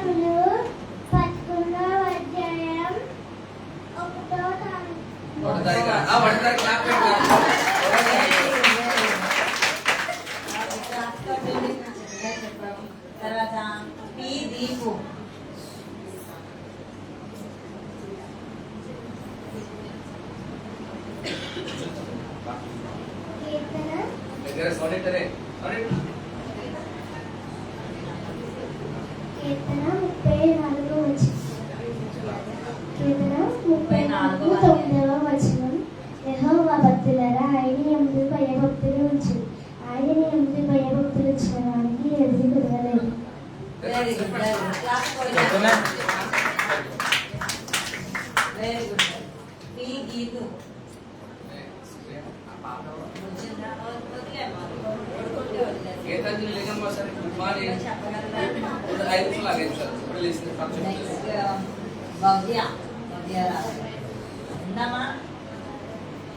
కీర్తనములు 11వ అధ్యాయం 1వ తర్వాత పి దీపు కీర్తన 34వ వచనం. యెహోవా భక్తులారా ఆయన యందు భయభక్తులు ఉంచు. ఆయన యందు భయభక్తులు ఉంచిన వారికి ఎదురు కుదరలేదు. Very good. పి గీతు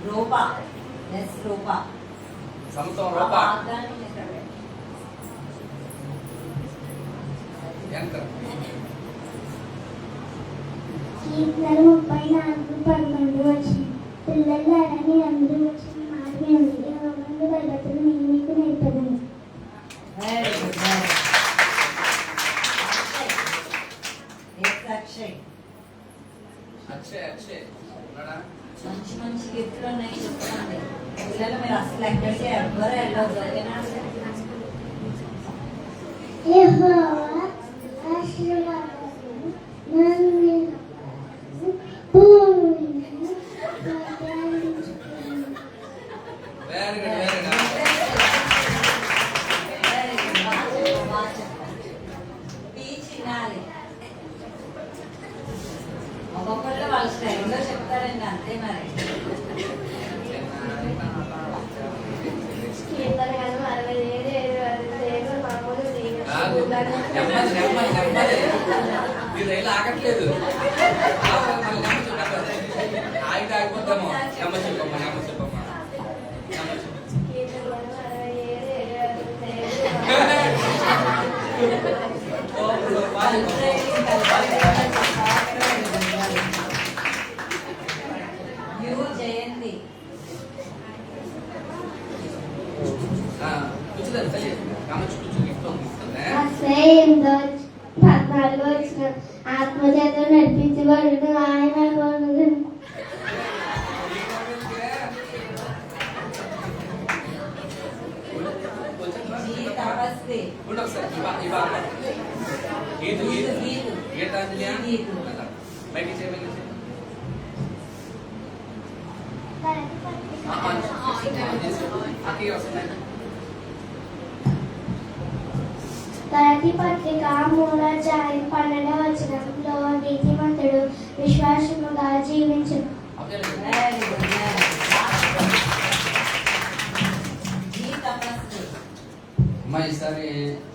రూపా ఎస్ రూపా సమతం రూపా కీర్తన 34:11 వచనం. పిల్లలారా మీ అందరూ వచ్చిన మాట వినండి. యెహోవాను భయభక్తులు నేను మీకు నేర్పెదను. Very good. అక్షయ్ మంచి మంచి గిఫ్ట్లు ఉన్నాయి చెప్తాండి. పిల్లలు మీరు అసలు ఎక్కడికి ఎవ్వరు వెళ్ళదు. యెహోవా ఆశీర్వాదము నన్ను భూమిని ప్రసాదించును. ఒక్కొక్కళ్ళు వాళ్ళ స్టైల్లో చెప్తారండి, అంతే మరి. కీర్తనలు 67 మామూలు ఆగట్లేదు ఆగిపోతాము. జయంతి ఆత్మచేత నడిపించబడు ఆయన గలతీ పత్రిక 3:12 వచనంలో నీతిమంతుడు విశ్వాసముగా జీవించును. అమ్మా ఈసారి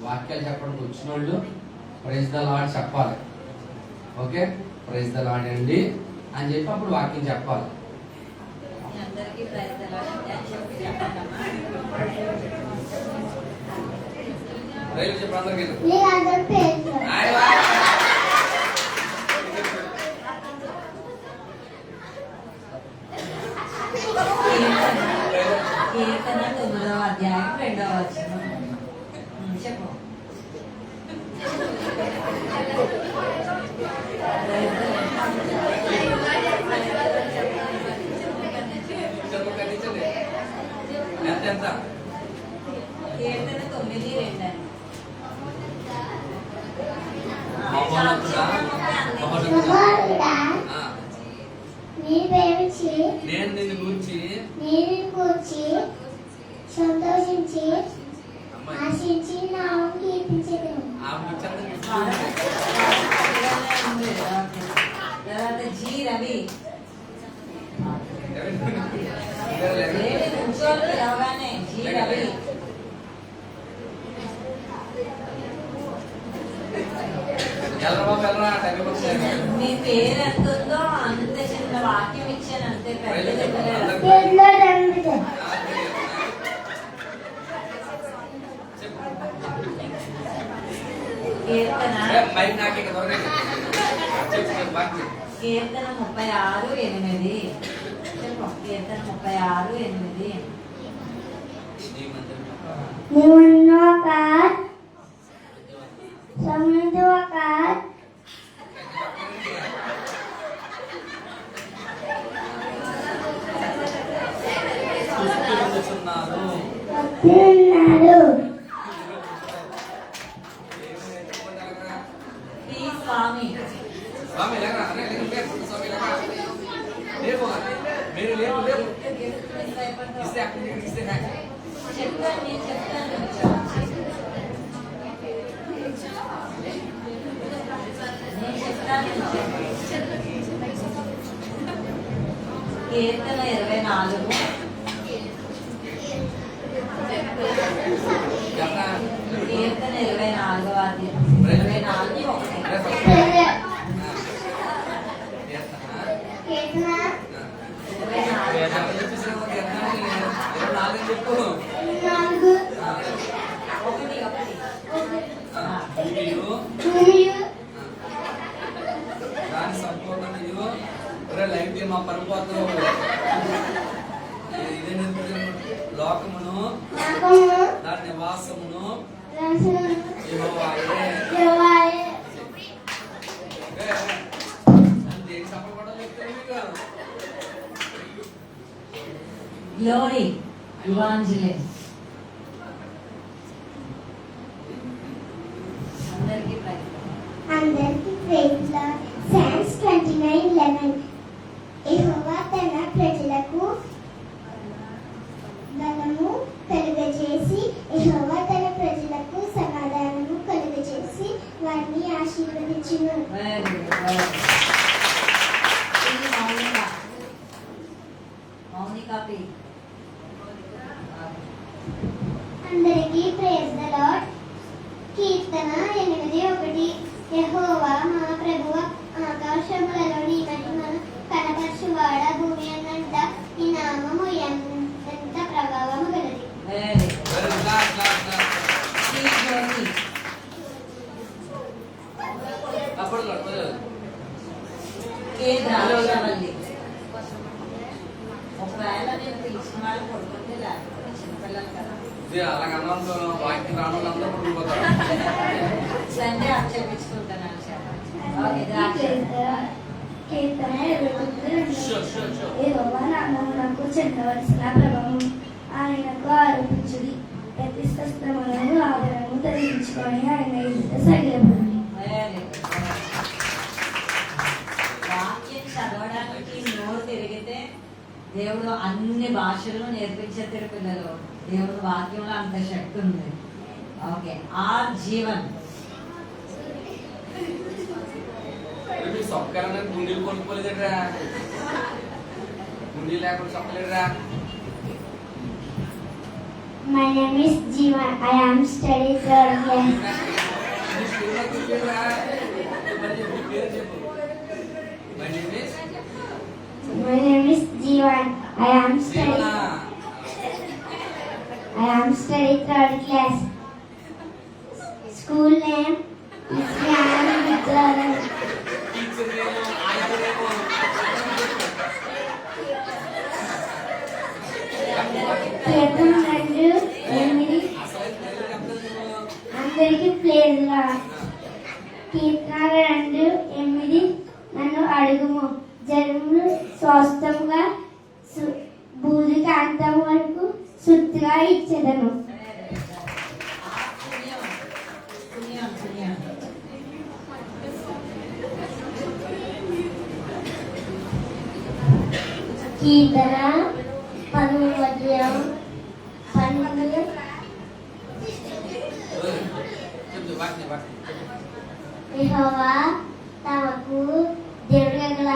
వాక్యాలు చెప్పడానికి వచ్చిన వాళ్ళు ప్రైజ్ ద లార్డ్ చెప్పాలి. ఓకే, ప్రైజ్ ద లార్డ్ అండి అని చెప్పి అప్పుడు వాక్యం చెప్పాలి. అందరికీ ప్రైజ్ ద లార్డ్ అని చెప్పి చెప్పండమ్మా. కీర్తన 9వ అధ్యాయం 2వ వచనం. చెప్పు. కీర్తన 9:2 నేను నిన్ను గూర్చి సంతోషించి ఆశించి నామం కీర్తించెదను. తర్వాత జీ రవి అవగానే జీ రవి మీ పేరు ఎంత ఉందో అంత చిన్న వాక్యం ఇచ్చాను, అంతే. పెద్ద కీర్తన పైకి నాకే కదా కీర్తన 36:8. చెప్పు. కీర్తన 36:8. Nimunokar, Samudwakar, Bhaktiunnadu, ఈ స్వామి స్వామి లేరా స్వామి లేరా లేవు మీరు లేవు లేవు ఇస్తే అక్కడ ఇస్తే చెప్తాను, నేను చెప్తాను. కీర్తన 24. కీర్తన 24. 24:1. Ketna, చెప్పు Nangu, Tuyu, దాని సంపూర్ణ ఇదిగో లైఫ్ మా పరమపోతలో ఇదే లోకమును Nakamu, దాని నివాసమును Rasunu, యెహోవాయే. Yovaye, దేని సంపూర్ణ చెప్తాను మీకు గ్లోరీ ఇవాంజలిస్ట్. అందరికీ అందరికీ ప్రైజ్ లార్డ్. Psalms 29:11. యెహోవా తన ప్రజలకు బలము కలుగజేసి, యెహోవా తన ప్రజలకు సమాధానము కలుగజేసి వారిని ఆశీర్వదించును. Very good. ఇది మౌనిక పి. అందరికీ ప్రైజ్ ద లార్డ్. కీర్తన 8:1. యెహోవా మా ప్రభువ, ఆకాశములలో నీ మహిమను కనపరచువాడ, భూమి అన్నంత నీ నామము ఎంత ప్రభావము గలది. Very good. శ్రీ జ్యోతి. అప్పుడు కే ద్రాక్షవల్లి. ఒకవేళ నేను పిలిచిన వాళ్ళు కొడుకుంటే లేకపోతే చిన్నపిల్లలు కదా. అలాగ అన్నంతో వాక్యం రావడం అందరూ పడిపోతారు సండే ఆక్షేపించుకుంటాను. ఓకే, ద్రాక్ష. కీర్తన 29:2. యెహోవా నామమునకు చెందవలసిన ప్రభావం ఆయనకు ఆరోపించుడి. ప్రతి శస్త్రములను ఆదరణము ధరించుకొని ఆయన ఎదుట సగిలపడుడి. Very good. వాక్యం చదవడానికి నోరు తిరిగితే దేవుడు అన్ని భాషలు నేర్పించేద్దరు పిల్లలు. దేవుడు వాక్యంలో అంత శక్తి ఉంది. ఓకే, ఆ జీవన్. మీరు సొక్కరని గుండీలు కొనుక్కోలేదట్రా గుండీ లేకుండా చెప్పలేదురా My name is Jivan. I am studying third class. My name is Jivan. I am studying third class. School name is Jnana Vidyalaya. Kietan 2:8. అందరికీ ప్లేజ్ లార్డ్. కీర్తన 2:8. నన్ను అడుగుము, జనములు స్వస్థముగా భూమికి అంతం వరకు శుద్ధిగా ఇచ్చేదను. కీర్తన 12:12. యెహోవా తమకు దేవుడగల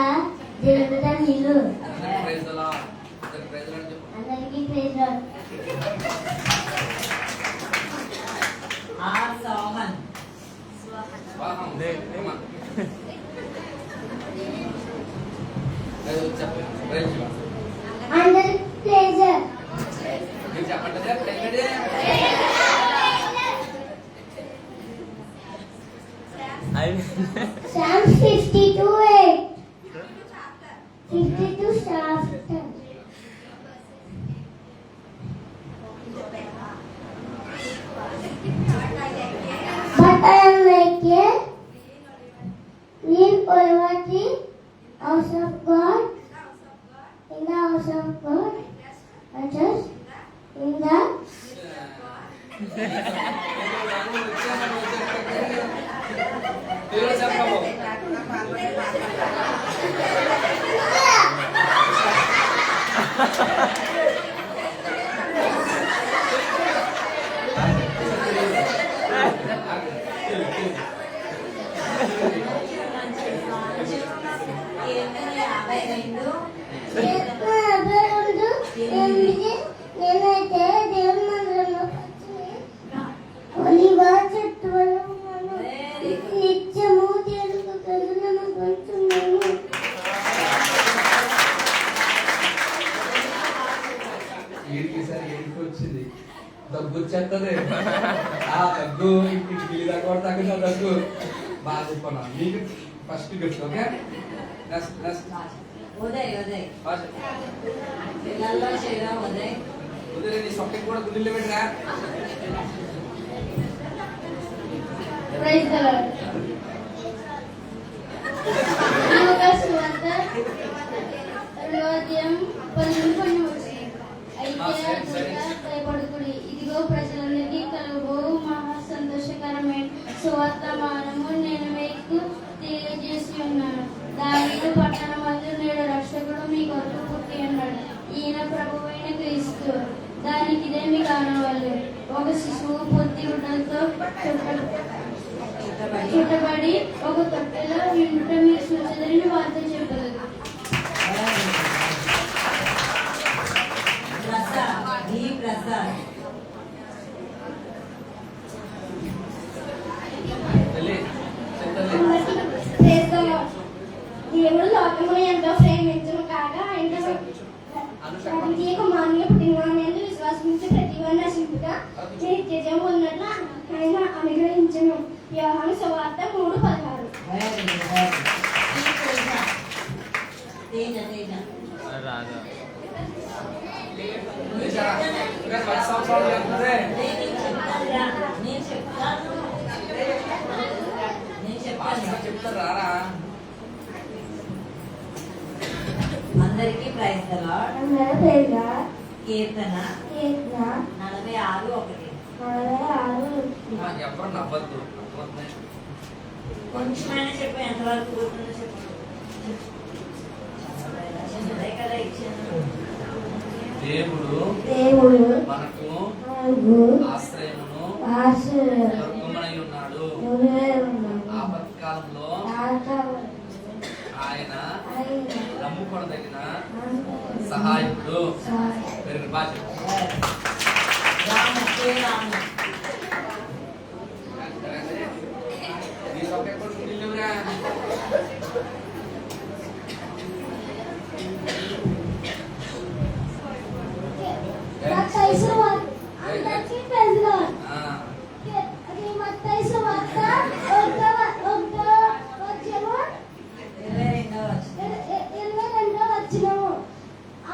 దేవుడ నీళ్ళు. అందరికీ ప్రైజ్ లార్డ్. ఆర్ సోహన్. అందరికీ ప్రైజ్ లార్డ్. చెప్పండి Psalms 52:8. 52 chapter. But I am like a green olive tree, house of God, in the house of God, and just in the Telugu చెప్పము. నేనైతే దేవుని మందిరంలో ఒలివ చెట్టు వల్ల ఉన్నాను. నిత్యము దేవునికి కరుణను పొందుతున్నాను. వీడికి సరే ఏడుపు వచ్చింది, దగ్గు వచ్చేస్తుంది. ఆ దగ్గు ఇంటికి దాకా తగ్గుతా దగ్గు బాగా చెప్పాను మీకు first gift. Okay next next Uday పిల్లల్లో చేయరా ఉదయ్ ఉదయం నీ సొక్కకి కూడా గుడ్లు పెట్టరా. Praise the Lord. లూకాసు సువార్త 2:12 అయితే భయపడకుడి, ఇదిగో ప్రజలందరికీ కలుగు మహా సంతోషకరమైన సువర్తమానము నేను మీకు తెలియజేసి ఉన్నాను. దావీదు పట్టణమందు నేడు రక్షకుడు మీ కొరకు పుట్టి ఉన్నాడు, ఈయన ప్రభువైన క్రీస్తు. దానికి ఇదేమి కానవాళ్ళు, ఒక శిశువు పొత్తి గుడ్డలతో చుట్టబడి ఒక తొట్టెలో వింట మీరు చూసేదని వార్త చెప్పలేదు. ప్రసాద్ దేవుడు లోకమును ఎంతో ప్రేమించును కాగా ఆయన కుమారుని పుట్టినవాడు విశ్వాసించి ప్రతివాడు నశింపుగా నిత్యజం ఉన్నట్లు ఆయన అనుగ్రహించను. యోహాను సువార్త 3:16. చెప్తారా అందరికీ ప్రైజ్ ది లార్డ్. కీర్తన 46:1. ఎవరు నవ్వద్దు. కొంచెమైనా చెప్పు, ఎంతవరకు కూర్చుందో చెప్పు. చిన్నదే కదా ఇచ్చాను. దేవుడు మనకు ఆశ్రయమును దుర్గమై ఉన్నాడు. ఆపత్కాలంలో ఆయన నమ్ముకొనదగిన సహాయకుడు. మీరు బాగా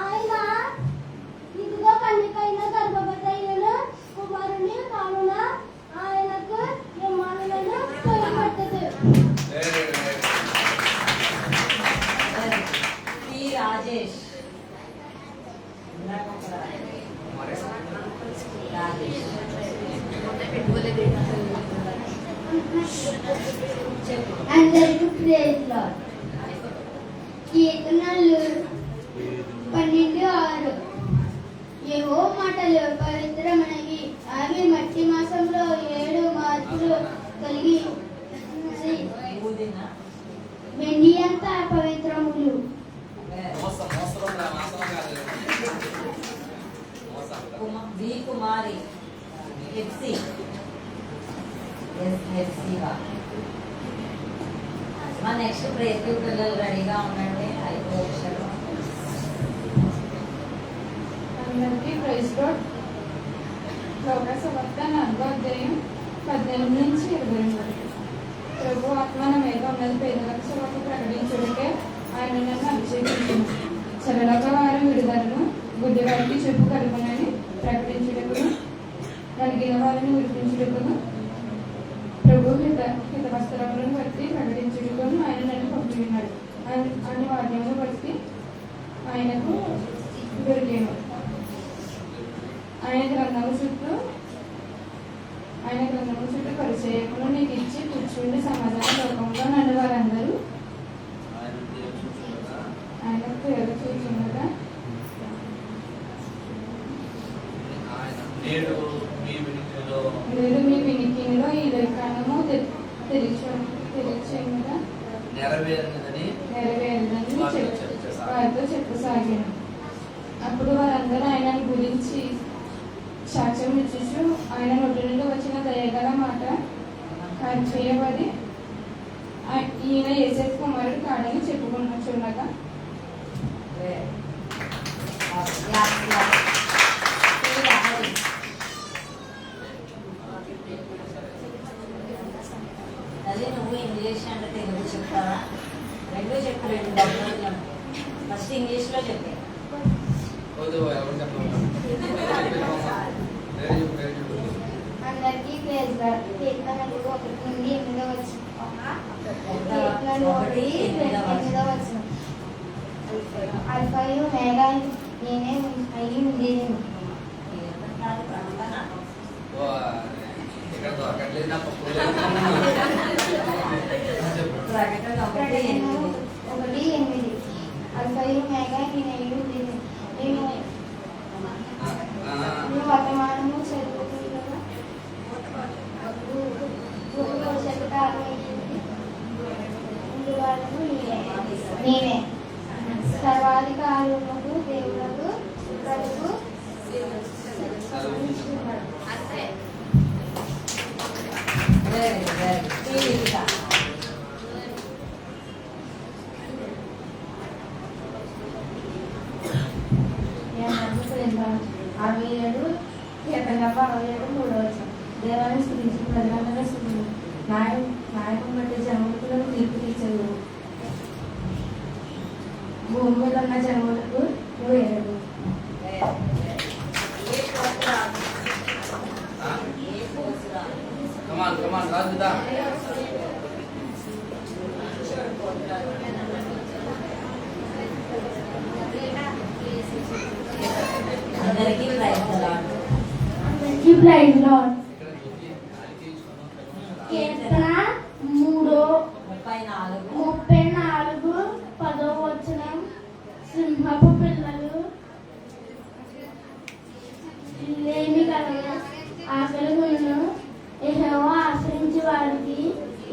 ఆయన ఇదిగో కన్యకైన గర్భవతైన కుమారుని కానున ఆయనకు యమానులను తొలగబట్టదు. రాజేష్ అందరికీ ప్రైజ్ లార్డ్. కీర్తనలు 12:6. యెహోవా మాటలు పవిత్రమైనవి, అవి మట్టి మాసంలో 7 మార్పులు కలిగి వెండి అంత పవిత్రములు. కుమారి మా నెక్స్ట్ ప్రేర్ పిల్లలు రెడీగా ఉండండి. 5 నిమిషాలు. అందరికీ ప్రైజ్ లార్డ్. లోకాసు వార్త 4:18-22. ప్రభు ఆత్మ నా మీద ఉన్నది, పేదలకు సువార్త ప్రకటించుటకే ఆయన నన్ను అభిషేకించును. సరళక వారం విడుదలను, గుడ్డివారికి చెప్పు కలుగునని ప్రకటించుటకును, నలిగిన వారిని విడిపించుటకును, ప్రభు హితవస్త్రములను బట్టి ప్రకటించుటకును ఆయన నన్ను పంపినాడు అని వాక్యమును బట్టి ఆయనకు దొరికాను. ఆయన గ్రంథము చుట్టూ పరిచయకులు నీకు ఇచ్చి కూర్చుండి సమాధాన లోకంలో నన్ను వారందరూ ఆయన పేరు చూచుండగా నేడు మీ వినికినిలో ఈ లేఖనము తెలియచేయగా నెరవేరదని వారితో చెప్పసాగాను. అప్పుడు వారందరూ ఆయనను గురించి సాక్ష్యం ఇచ్చుచు ఆయన నోటి నుండి వచ్చిన దయగల మాట చేయబడి ఈయన యేసేపు కుమారుడు కాడని చెప్పుకున్నచుండగా అది నువ్వు ఇంగ్లీష్ అంటే తెలుగు చెప్తావా? రెండు చెప్పు, రెండు డబ్బులు. ఫస్ట్ ఇంగ్లీష్లో చెప్పే. అందరికీ ప్రైజ్ లార్డ్. కీర్తనలు 1 నుండి 8వ వచనం. అల్ఫయు మేఘా నేనే అయి ఉండేది. ప్రకటన 1:8. అల్ఫయు మేఘా నేను అయి ఉండేది. నేను వర్తమానము చదువుతుండగా భవిష్యత్తు నేనే సర్వాధికారులకు దేవులకు కలుగు దేవాన్ని స్థుతించి ప్రజలందరూ స్థుతులు నాయకం బట్టి జనములకు తీర్పు తీర్చదు. భూమి మీద ఉన్న జనములకు నువ్వు ఎరడు. అందరికీ ప్రైజ్ లార్డ్. అందరికీ ప్రైజ్ లార్డ్. కీర్తన 34 10వ వచనం. సింహపు పిల్లలు లేమి కలగా ఆకలి కొను, యెహోవా ఆశ్రయించే వారికి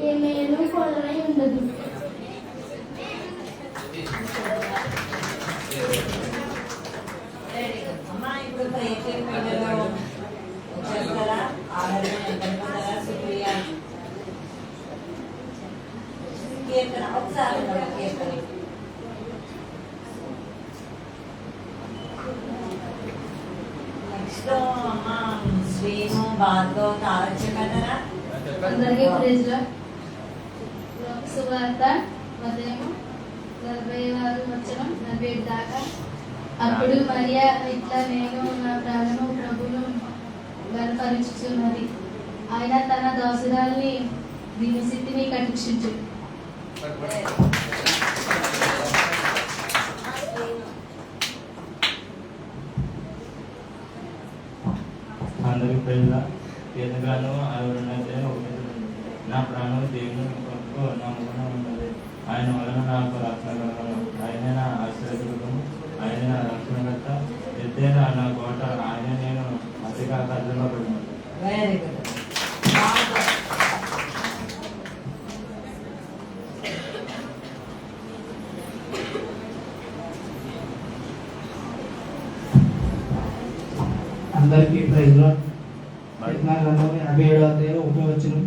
ఏ మేలు కొలవై ఉండదు. అమ్మా ఇప్పుడు ప్రయత్నం పిల్లలు వచ్చేస్తారా? ఆడతారా? సుప్రియ కీర్తన ఒకసారి కీర్తన నెక్స్ట్ అమ్మ శ్రీను భార్గవ్ తారచ్చగలరా? అందరికీ ప్రైజ్ లార్డ్. సువార్త ఉదయం 46 వచనం 47 దాకా. అప్పుడు మరియా ఇట్లా నేను నా ప్రాణము ప్రభువును బలపరుచుచున్నది, ఆయన తన దాసురాల్ని దీని స్థితిని కటాక్షించు. అందరికీ ప్రైజ్ లార్డ్. ఎందుకనో ఎవరైతే నా ప్రాణం దేవుని కొరకు నమ్మకం ఉన్నది. ఆయన వలన నాకు రక్షణ కలగను. ఆయన నా ఆశ్రయదుర్గము, ఆయన నా రక్షణకర్త, ఎత్తైన నా కోట, ఆయన నేను అతిగా కదలబడినాను. Very good. అందరికీ ప్రైజ్ లార్డ్. 57 వచనం.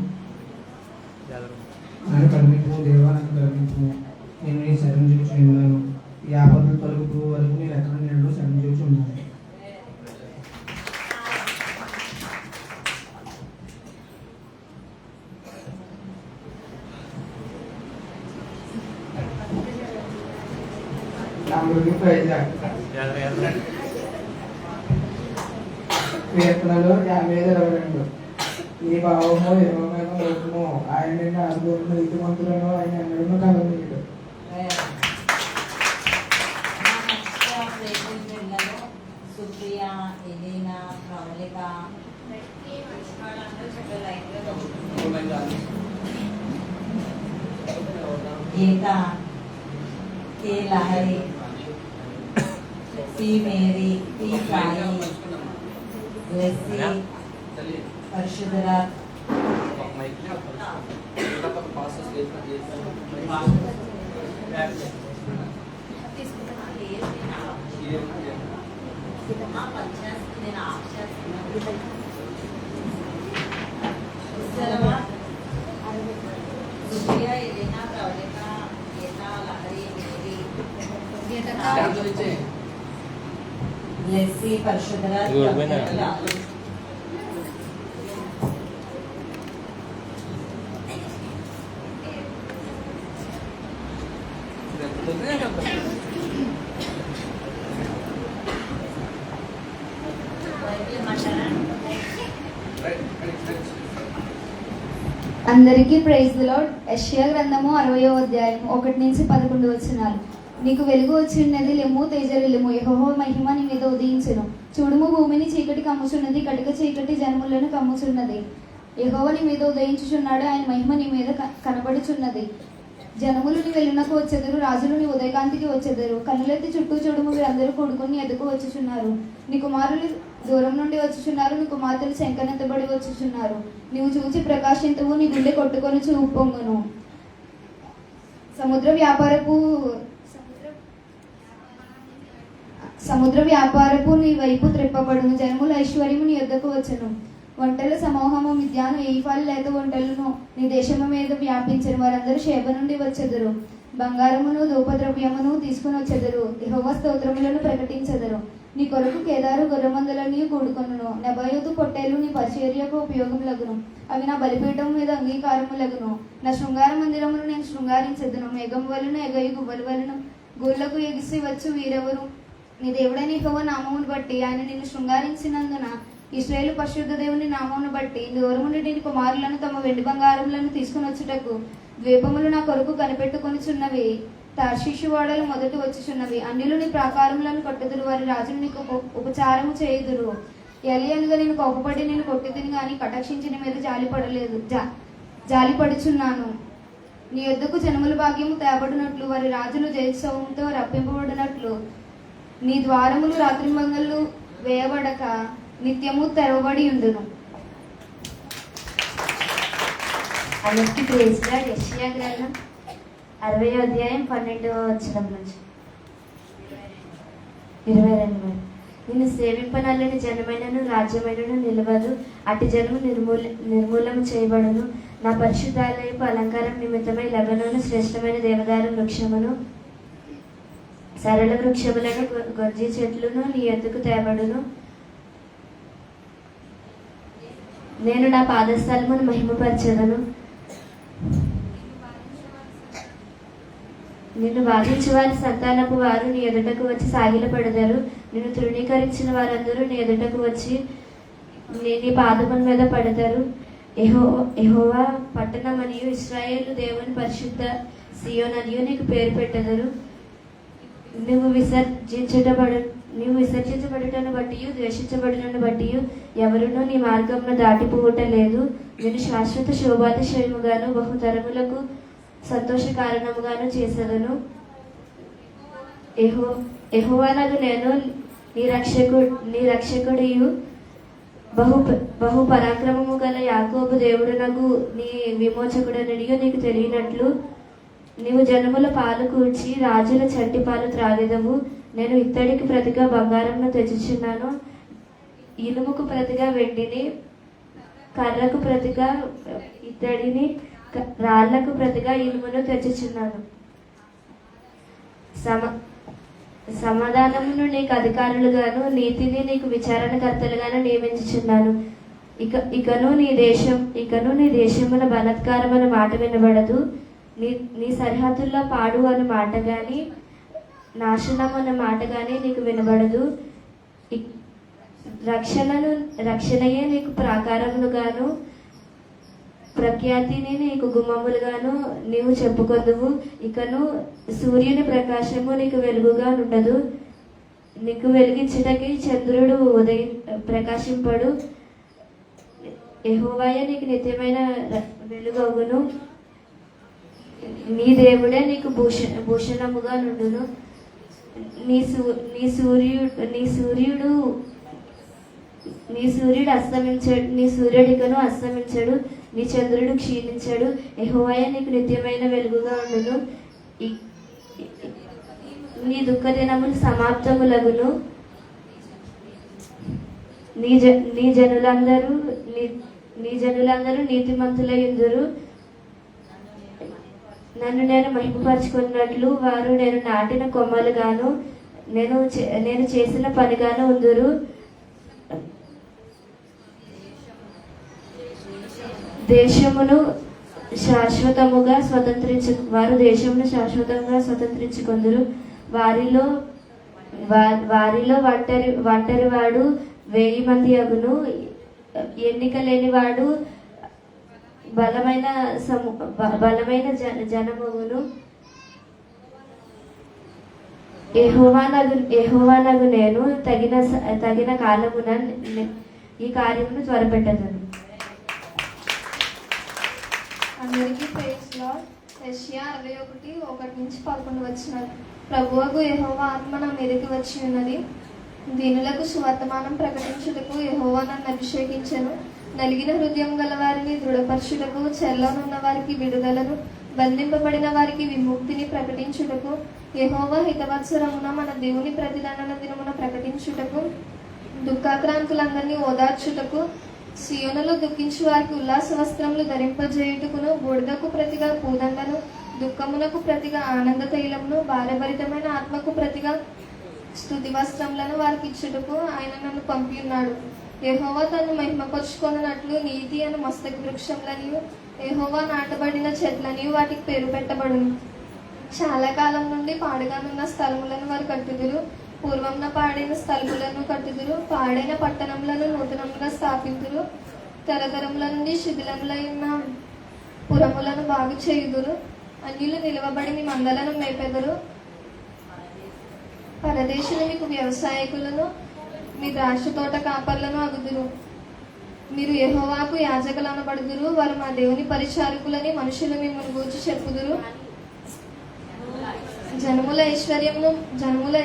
నన్ను కరుణింపు దేవా, నన్ను కరుణింపు, నేను నీ శరణు చూచున్నాను. ఈ ఆపదలు తొలగు వరకు నేను ఎక్కడ నేను శరణు చూచున్నాను. వైజాగ్. కీర్తనలు 55:22. ఈ భావము ఏమైనా రూపము ఆయన అద్భుతం నీతిమంతులను ఆయన ఎన్నడూ కలనీయుడు. Supriya, Elina, Pravalika, Geetha, K Lahari, P Mary, P Sai, Lessy, Parishuddharaj, Supriya, Elina, Pravalika, Geetha, Lahari, Mary, Lessy, Parishuddharaj, అందరికీ ప్రైజ్ ది లార్డ్. యెషయా గ్రంథము 60వ అధ్యాయం 1-11 వచనాలు. నీకు వెలుగు వచ్చినది, లెమ్ము తేజరిల్లుము, యెహోవా మహిమ నీ మీద ఉదయించును. చూడుము, భూమిని చీకటి కమ్ముచున్నది, కటిక చీకటి జనములను కమ్ముచున్నది. యెహోవా నీ మీద ఉదయించుచున్నాడు, ఆయన మహిమ నీ మీద కనబడుచున్నది. జనములు నీ వెలునకు వచ్చెదరు, రాజులు నీ ఉదయకాంతికి వచ్చెదరు. కన్నులెత్తి చుట్టూ చూడుము, వీరందరూ కూడుకుని ఎదుకు వచ్చుచున్నారు. నీ కుమారులు దూరం నుండి వచ్చుచున్నారు, నీ కుమార్తెలు శంకనెత్తబడి వచ్చుచున్నారు. నీవు చూచి ప్రకాశింతువు, నీ గుండె కొట్టుకొని చూపొంగును. సముద్ర వ్యాపారపు నీ వైపు త్రిప్పబడును. జనముల ఐశ్వర్యము నీ యొద్దకు వచ్చును. వంటల సమూహము మిద్యాను ఏఫాలు లేత వంటలను నీ దేశము మీద వ్యాపించను. వారందరూ షేబ నుండి వచ్చెదరు, బంగారమును ధూపద్రవ్యమును తీసుకుని వచ్చెదరు. యెహోవా స్తోత్రములను ప్రకటించెదరు. నీ కొరకు కేదారు గొర్రెమందలని కూడుకొనును. నెబాయోతు పొట్టేలు నీ పరిచర్యకు ఉపయోగములగును. అవి నా బలిపీఠం మీద అంగీకారములగును. నా శృంగార మందిరమును నేను శృంగారించెదను. మేఘం వలన ఎగయి గువ్వల వలన గూళ్ళకు ఎగిసి వచ్చు వీరెవరు? నీ దేవుడైన యెహోవా నామమును బట్టి ఆయన నిన్ను శృంగారించినందున, ఇశ్రాయేలు పరిశుద్ధ దేవుని నామమును బట్టి దూరం నుండి నీ కుమారులను తమ వెండి బంగారములను తీసుకుని వచ్చుటకు ద్వీపములు నా కొరకు కనిపెట్టుకొనిచున్నవి. తార్షీషు వాడలు మొదటి వచ్చుచున్నవి. అన్యులు నీ ప్రాకారములను కట్టుదురు, వారి రాజులు నీకు ఉపచారము చేయుదురు. ఎలియనుగా నేను కోపపడి నేను కొట్టిదిని గాని కటాక్షించి నీ మీద జాలిపడుచున్నాను. నీ యొద్దకు జనముల భాగ్యము తేబడినట్లు, వారి రాజులు జయోత్సవంతో రప్పింపబడినట్లు నీ ద్వారములు రాత్రింబగళ్ళు వేయబడక నిత్యము తెరవబడి ఉండును. అందరికీ ప్రైజ్ ది లార్డ్. యెషయా గ్రంథం 60వ అధ్యాయం 12వ వచనం నుంచి 22. నిన్ను సేవింపనల్లని జనమైనను రాజ్యమైనను నిలవదు, అటు జనము నిర్మూలము చేయబడును. నా పరిశుద్ధాలయపు అలంకారం నిమిత్తమై లెబనోను శ్రేష్టమైన దేవదారు వృక్షమును సరళ వృక్షములను గొర్జి చెట్లును నీ ఎద్దుకు తేబడును. నేను నా పాదస్థలమును మహిమపరచెదను. నిన్ను బాధించు వారి సంతానపు వారు నీ ఎదుటకు వచ్చి సాగిలపడతారు. నిన్ను తృణీకరించిన వారందరూ నీ ఎదుటకు వచ్చి నీ పాదముల మీద పడతారు. యెహోవా పట్టణమనియు ఇశ్రాయేలు దేవుని పరిశుద్ధ సియోననియు నీకు పేరు పెట్టెదరు. నువ్వు విసర్జించబడుటను బట్టి ద్వేషించబడుటను బట్టి ఎవరునూ నీ మార్గంలో దాటిపోవట లేదు. నేను శాశ్వత శోభాతిశయముగాను బహుతరములకు సంతోష కారణముగాను చేసేదను. యెహోవానగు నేను నీ రక్షకుడియు బహు పరాక్రమము గల యాకోబు దేవుడునగు నీ విమోచకుడనియు నీకు తెలియనట్లు నీవు జనముల పాలు కూర్చి రాజుల చంటి పాలు త్రాగెదవు. నేను ఇత్తడికి ప్రతిగా బంగారంను తెచ్చుచున్నాను, ఇనుముకు ప్రతిగా వెండిని, కర్రకు ప్రతిగా ఇత్తడిని, రాళ్లకు ప్రతిగా ఇనుమును తెచ్చుచున్నాను. సమాధానమును నీకు అధికారులుగాను నీతిని నీకు విచారణకర్తలుగాను నియమించుచున్నాను. ఇకను నీ దేశమున బలాత్కారమైన మాట వినబడదు. నీ సరిహద్దుల్లో పాడు అని మాట గాని నాశనం అన్న మాట కానీ నీకు వినబడదు. రక్షణయే నీకు ప్రాకారములుగాను ప్రఖ్యాతిని నీకు గుమ్మములుగాను నీవు చెప్పుకొందువు. ఇకను సూర్యుని ప్రకాశము నీకు వెలుగుగా ఉండదు. నీకు వెలిగించుటకి చంద్రుడు ప్రకాశింపడు. యెహోవాయే నీకు నిత్యమైన వెలుగవును. నీ దేవుడే నీకు భూషణముగా నుండును. నీ సూర్యుడు అస్తమించడు. నీ సూర్యుడికను అస్తమించడు. నీ చంద్రుడు క్షీణించడు. యెహోవాయే నీకు నిత్యమైన వెలుగుగా ఉండును. నీ దుఃఖ దినములు సమాప్తములగును. నీ జనులందరూ నీతిమంతులయ్యుందురు. నన్ను నేను మహిమపరచుకున్నట్లు వారు నేను నాటిన కొమ్మలుగాను నేను చేసిన పనిగాను ఉందురు. దేశమును శాశ్వతముగా స్వతంత్రించుకొందురు. వారిలో ఒంటరి వాడు 1000 మంది అగును. ఎన్నిక లేని వాడు బలమైన జనమగును. యెహోవానగు నేను తగిన కాలమున ఈ కార్యమును త్వరపెట్టదను. అందరికీ ప్రైజ్ లార్డ్. యెషయా 61:1-11 వచనాలు. ప్రభువగు యెహోవా ఆత్మ నా మీదకి వచ్చి ఉన్నది. దీనులకు సువర్తమానం ప్రకటించుటకు యెహోవా నన్ను అభిషేకించెను. నలిగిన హృదయం గల వారిని దృఢపరచుటకు, చెరలోనున్న వారికి విడుదలను, బంధింపబడిన వారికి విముక్తిని ప్రకటించుటకు, యెహోవా హితవత్సరమున మన దేవుని ప్రతిదండన దినమున ప్రకటించుటకు, దుఃఖాక్రాంతులందరినీ ఓదార్చుటకు, సియోనులో దుఃఖించు వారికి ఉల్లాస వస్త్రములు ధరింపజేయుటకును, బూడిదకు ప్రతిగా పూదండను, దుఃఖమునకు ప్రతిగా ఆనంద తైలమును, భారభరితమైన ఆత్మకు ప్రతిగా స్తుతి వస్త్రములను వారికి ఇచ్చుటకు ఆయన నన్ను పంపి ఉన్నాడు. యెహోవా తను మహిమపరుచుకొనున్నట్లు నీతి అను మస్తకి వృక్షములనియు, యెహోవా నాటబడిన చెట్లనియు వాటికి పేరు పెట్టబడును. చాలా కాలం నుండి పాడుగానున్న స్థలములను వారు కట్టుదురు. పూర్వంన పాడైన స్థలములను కట్టుదురు. పాడైన పట్టణములను నూతనముగా స్థాపింతురు. తరతరముల నుండి శిథిలములైన పురములను బాగు చేయుదురు. అన్యులు నిలవబడి మీ మందలను మేపెదరు. పరదేశులు మీకు వ్యవసాయకులను, మీ ద్రాక్ష తోట కాపర్లను అగుదురు. మీరు యెహోవాకు యాజకులు అనబడుదురు. వారు మా దేవుని పరిచారకులని మనుషులు మిమ్మల్ని గూర్చి చెప్పుదురు. జనముల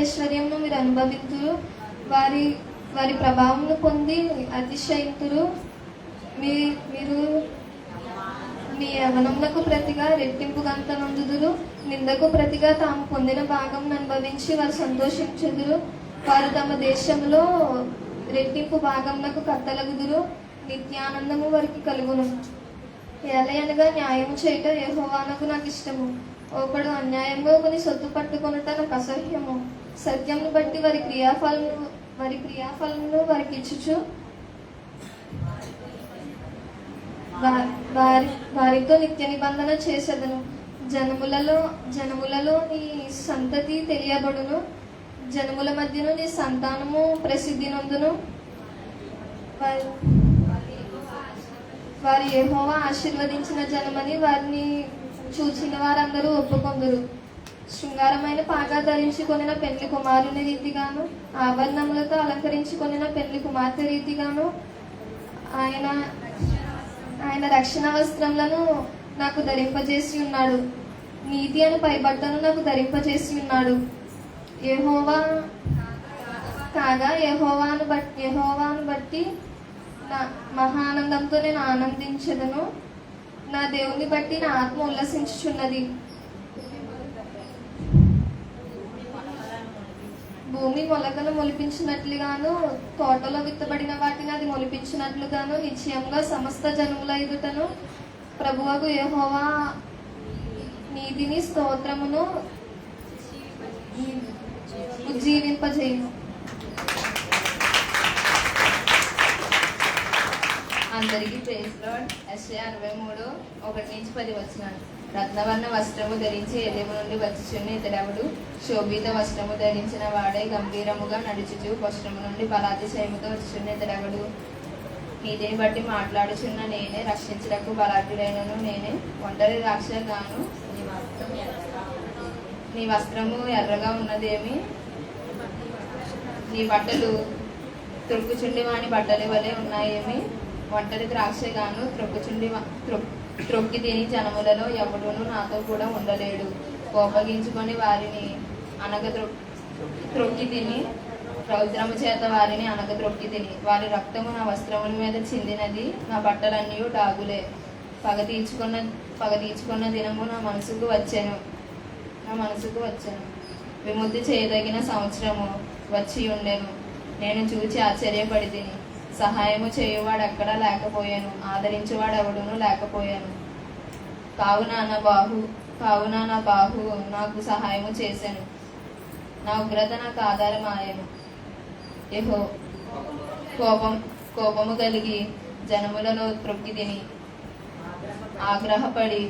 ఐశ్వర్యమును మీరు అనుభవింతురు. వారి ప్రభావమును పొంది అతిశయింతురు. మీరు మీ యవనములకు ప్రతిగా రెట్టింపు గంత నొందుదురు. నిందకు ప్రతిగా తాము పొందిన భాగం అనుభవించి వారు సంతోషించుదురు. వారు తమ దేశంలో రెట్టింపు భాగమునకు కర్తలగుదురు. నిత్యానందము వారికి కలుగును. ఏలయనగా న్యాయము చేయుట యెహోవానకు నాకు ఇష్టము. ఒకడు అన్యాయంగా ఒకని సొత్తు పట్టుకొనుట నాకు అసహ్యము. సత్యమును బట్టి వారి క్రియాఫలమును వారికి ఇచ్చుచు వారితో నిత్య నిబంధన చేసేదను. జనములలో నీ సంతతి తెలియబడును. జనముల మధ్యను నీ సంతానము ప్రసిద్ధి నొందును. వారి యెహోవా ఆశీర్వదించిన జనమని వారిని చూచిన వారందరూ ఒప్పుకొందురు. శృంగారమైన పాగా ధరించుకొనిన పెళ్లి కుమారుని రీతిగాను, ఆభరణములతో అలంకరించుకొనిన పెళ్లి కుమార్తె రీతిగాను ఆయన రక్షణ వస్త్రములను నాకు ధరింపజేసి ఉన్నాడు. నీతి అని పైబట్టను నాకు ధరింపజేసి ఉన్నాడు. యెహోవాను బట్టి నా మహానందంతో నేను ఆనందించదను. నా దేవుని బట్టి నా ఆత్మ ఉల్లసించుచున్నది. భూమి మొలకను మొలిపించినట్లుగాను, తోటలో విత్తబడిన వాటిని అది మొలిపించినట్లుగాను, నిశ్చయంగా సమస్త జనముల ఎదుటను ప్రభువగు యెహోవా నీతిని స్తోత్రమును ఉజ్జీవింపజేయును. అందరికీ ప్రైజ్ లార్డ్. యెషయా 63:1-10 వచనాలు. రత్నవర్ణ వస్త్రము ధరించి ఎదెము నుండి వచ్చుచున్న ఇతడెవడు? శోభిత వస్త్రము ధరించిన వాడే గంభీరముగా నడుచుచు వస్త్రము నుండి బలాతిశయముతో వచ్చుచున్న ఇతడెవడు? నీతిని బట్టి మాట్లాడుచున్న నేనే, రక్షించుటకు బలాఢ్యుడైనను నేనే. ఒంటరి ద్రాక్ష గాను నీ వస్త్రము ఎర్రగా ఉన్నదేమి? నీ బట్టలు త్రొక్కుచుండి వాని బట్టల వలె ఉన్నాయేమి? ఒంటరి ద్రాక్ష గాను త్రొక్కి తిని జనములలో ఎవడును నాతో కూడా ఉండలేడు. కోపగించుకొని వారిని త్రొక్కి తిని, రౌద్రము చేత వారిని త్రొక్కి తిని. వారి రక్తము నా వస్త్రముల మీద చిందినది, నా బట్టలన్నీ డాగులే. పగ తీర్చుకున్న దినము నా మనసుకు వచ్చాను. విముక్తి చేయదగిన సంవత్సరము వచ్చి ఉండెను. నేను చూచి ఆశ్చర్యపడి తిని. సహాయము చేయువాడు ఎక్కడా లేకపోయాను, ఆదరించేవాడు ఎవడునూ లేకపోయాను. కావున నా బాహు నాకు సహాయము చేశాను, నా ఉగ్రత నాకు ఆధారమాయను. యెహో కోపము కలిగి జనములలో త్రొక్కి తిని, ఆగ్రహపడి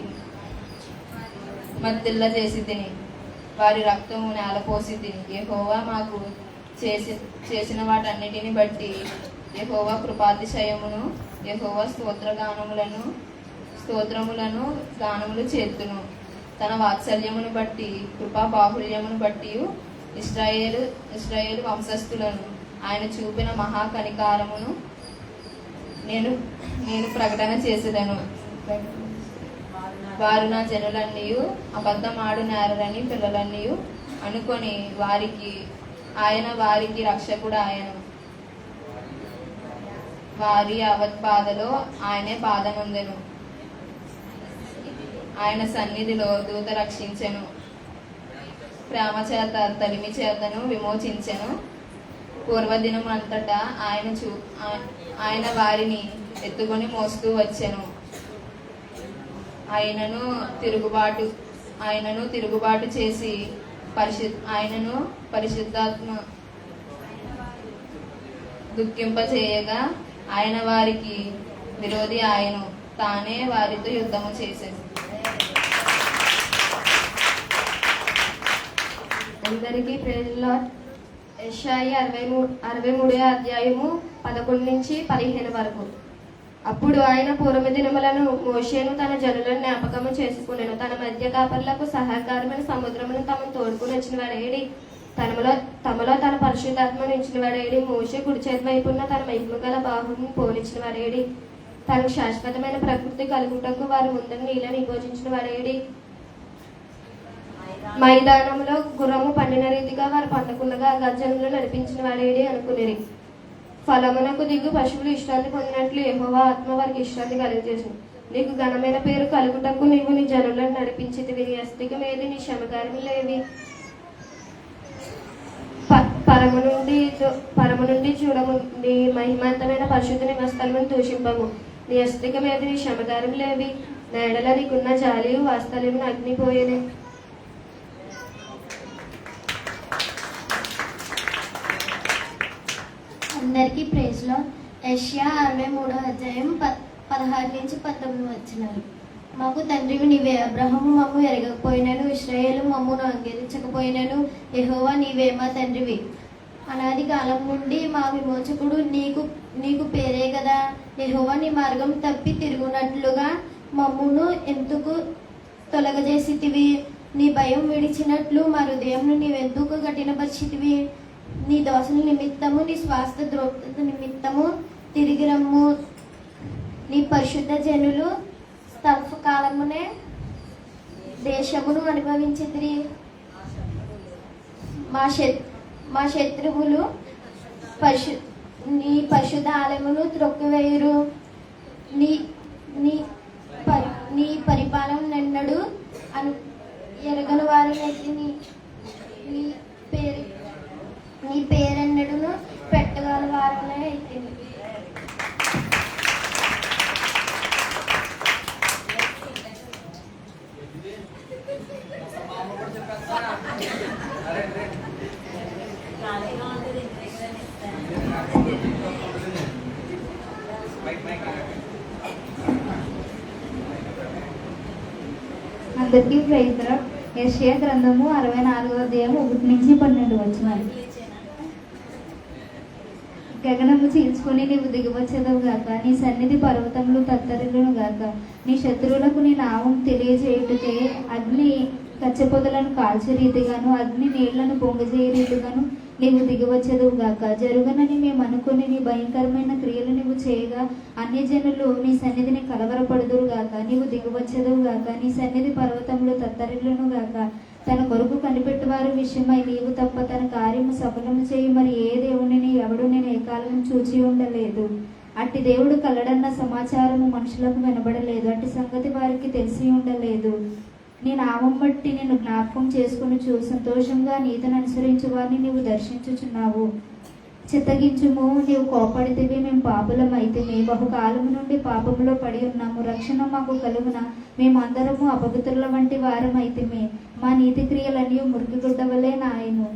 మత్తిల్ల చేసి తిని, వారి రక్తము నేలపోసి తిని. యెహోవా మాకు చేసిన వాటన్నిటిని బట్టి యెహోవా కృపాతిశయమును, యెహోవా స్తోత్రములను గానములు చేతును. తన వాత్సల్యమును బట్టి, కృపా బాహుల్యమును బట్టి ఇశ్రాయేలు వంశస్థులను ఆయన చూపిన మహా కనికారమును నేను ప్రకటన చేసేదను. వారు నా జనులన్నీయు అబద్ధమాడు నేరలని పిల్లలన్నీయు అనుకొని వారికి రక్షకుడు ఆయన. వారి బాధలో ఆయనే బాధ నొందెను. ఆయన సన్నిధిలో దూత రక్షించెను. ప్రేమ చేత తలిమి చేతను విమోచించెను. పూర్వదినం అంతటా ఆయన వారిని ఎత్తుకొని మోస్తూ వచ్చెను. ఆయనను తిరుగుబాటు చేసి ఆయనను పరిశుద్ధాత్మ దుఃఖింపచేయగా ఆయన వారికి విరోధి ఆయను, తానే వారితో యుద్ధము చేశాను. అందరికీ ప్రైజ్ ది లార్డ్. యెషయా 63వ అధ్యాయము 11 నుంచి 15 వరకు. అప్పుడు ఆయన పూర్వ దినములను మోషేను తన జనులను జ్ఞాపకము చేసుకునేను. తన మధ్య కాపరులకు సహకారమైన సముద్రమును తమను తోడుకుని వచ్చిన వాడేడి, తమలో తన పరిశుద్ధాత్మను ఇచ్చిన వాడేడి. మోషే కుడి చేతి వైపున్న తన మహిమ గల బాహువును పోనిచ్చిన వాడేడి. తనకు శాశ్వతమైన ప్రకృతి కలుగుటకు వారి ముందర నీళ్ళ నియోజించిన వాడేడి. మైదానంలో గుర్రము పండిన రీతిగా వారు పండుకున్నగా గర్జనలు నడిపించిన వాడేడి అనుకునేది. ఫలమునకు దిగు పశువులు విశ్రాంతి పొందినట్లు యెహోవా ఆత్మ వారికి విశ్రాంతి కలుగజేసింది. నీకు ఘనమైన పేరు కలుగుటకు నీవు నీ జనులను నడిపించితివి. నీ అస్తికం ఏది, నీ శ్రమకార్యములేవి? పరము నుండి చూడము, నీ మహిమంతమైన పరిశుద్ధ నివాసస్థలమును దూషింపము. నీ అస్తికం ఏది, నీ శ్రమకార్యములేవి? నా ఎడల నీకున్న జాలియు వాత్సల్యమును అగ్నిపోయేది. అందరికీ ప్రైజ్ లార్డ్. యెషయా 63వ అధ్యాయం 16 నుంచి 19 వచనాలు. మాకు తండ్రివి నీవే, అబ్రహాము మమ్ము ఎరగకపోయినను, ఇశ్రాయేలు మమ్మును అంగీకరించకపోయినను, యెహోవా నీవే మా తండ్రివి. అనాది కాలం నుండి మా విమోచకుడు నీకు పేరే కదా. యెహోవా నీ మార్గం తప్పి తిరుగునట్లుగా మమ్మును ఎందుకు తొలగజేసితివి? నీ భయం విడిచినట్లు మా హృదయంను నీవెందుకు కఠినపరిచితివి? నీ దోషల నిమిత్తము, నీ స్వాస్థ ద్రోహత నిమిత్తము తిరిగి రమ్ము. నీ పరిశుద్ధ జనులు స్వల్పకాలమునే దేశమును అనుభవించితిరి. మా శత్రువులు నీ పరిశుద్ధ ఆలయమును త్రొక్కివేయురు. నీ పరిపాలన నెన్నడు ఎరగని వారినైతే నీ పేరెన్నడును పెట్టగల వారనే అయితే. అందరికీ ప్రైజ్ లార్డ్. యెషయా గ్రంథము 64వ అధ్యాయం 1-12 వచనాలు. గగనము చీల్చుకొని నీవు దిగివచ్చేదవు గాక, నీ సన్నిధి పర్వతములు తత్తరిల్లును గాక. నీ శత్రువులకు నీ నామం తెలియజేయుటకే అగ్ని కచ్చపొదలను కాల్చే రీతిగాను, అగ్ని నీళ్లను పొంగజేయ రీతిగాను నీవు దిగివచ్చేదవు గాక. జరుగునని మేము అనుకుని నీ భయంకరమైన క్రియలు నీవు చేయగా అన్యజనులు నీ సన్నిధిని కలవరపడుదురు గాక. నీవు దిగివచ్చేదవు గాక, నీ సన్నిధి పర్వతములు తత్తరిల్లును గాక. తన కొరకు కనిపెట్టువారి విషయమై నీవు తప్ప తన కార్యము సఫలము చేయి మరి ఏ దేవునిని ఎవడు నేను ఏ కాలం చూచి ఉండలేదు. అట్టి దేవుడు కలడన్న సమాచారము మనుషులకు వినబడలేదు, అట్టి సంగతి వారికి తెలిసి ఉండలేదు. నీ నామం బట్టి నేను జ్ఞాపకం చేసుకుని సంతోషంగా నీతిని అనుసరించు వారిని నీవు దర్శించుచున్నావు. చిత్తగించుము, నీవు కోపడితివి, మేము పాపులమైతిమి, బహుకాలము నుండి పాపములో పడి ఉన్నాము. రక్షణ మాకు కలుగున, మేమందరము అపవిత్రుల వంటి వారమైతిమి. మా నీతి క్రియలన్నీ మురికి గుడ్డ వలె నాయను,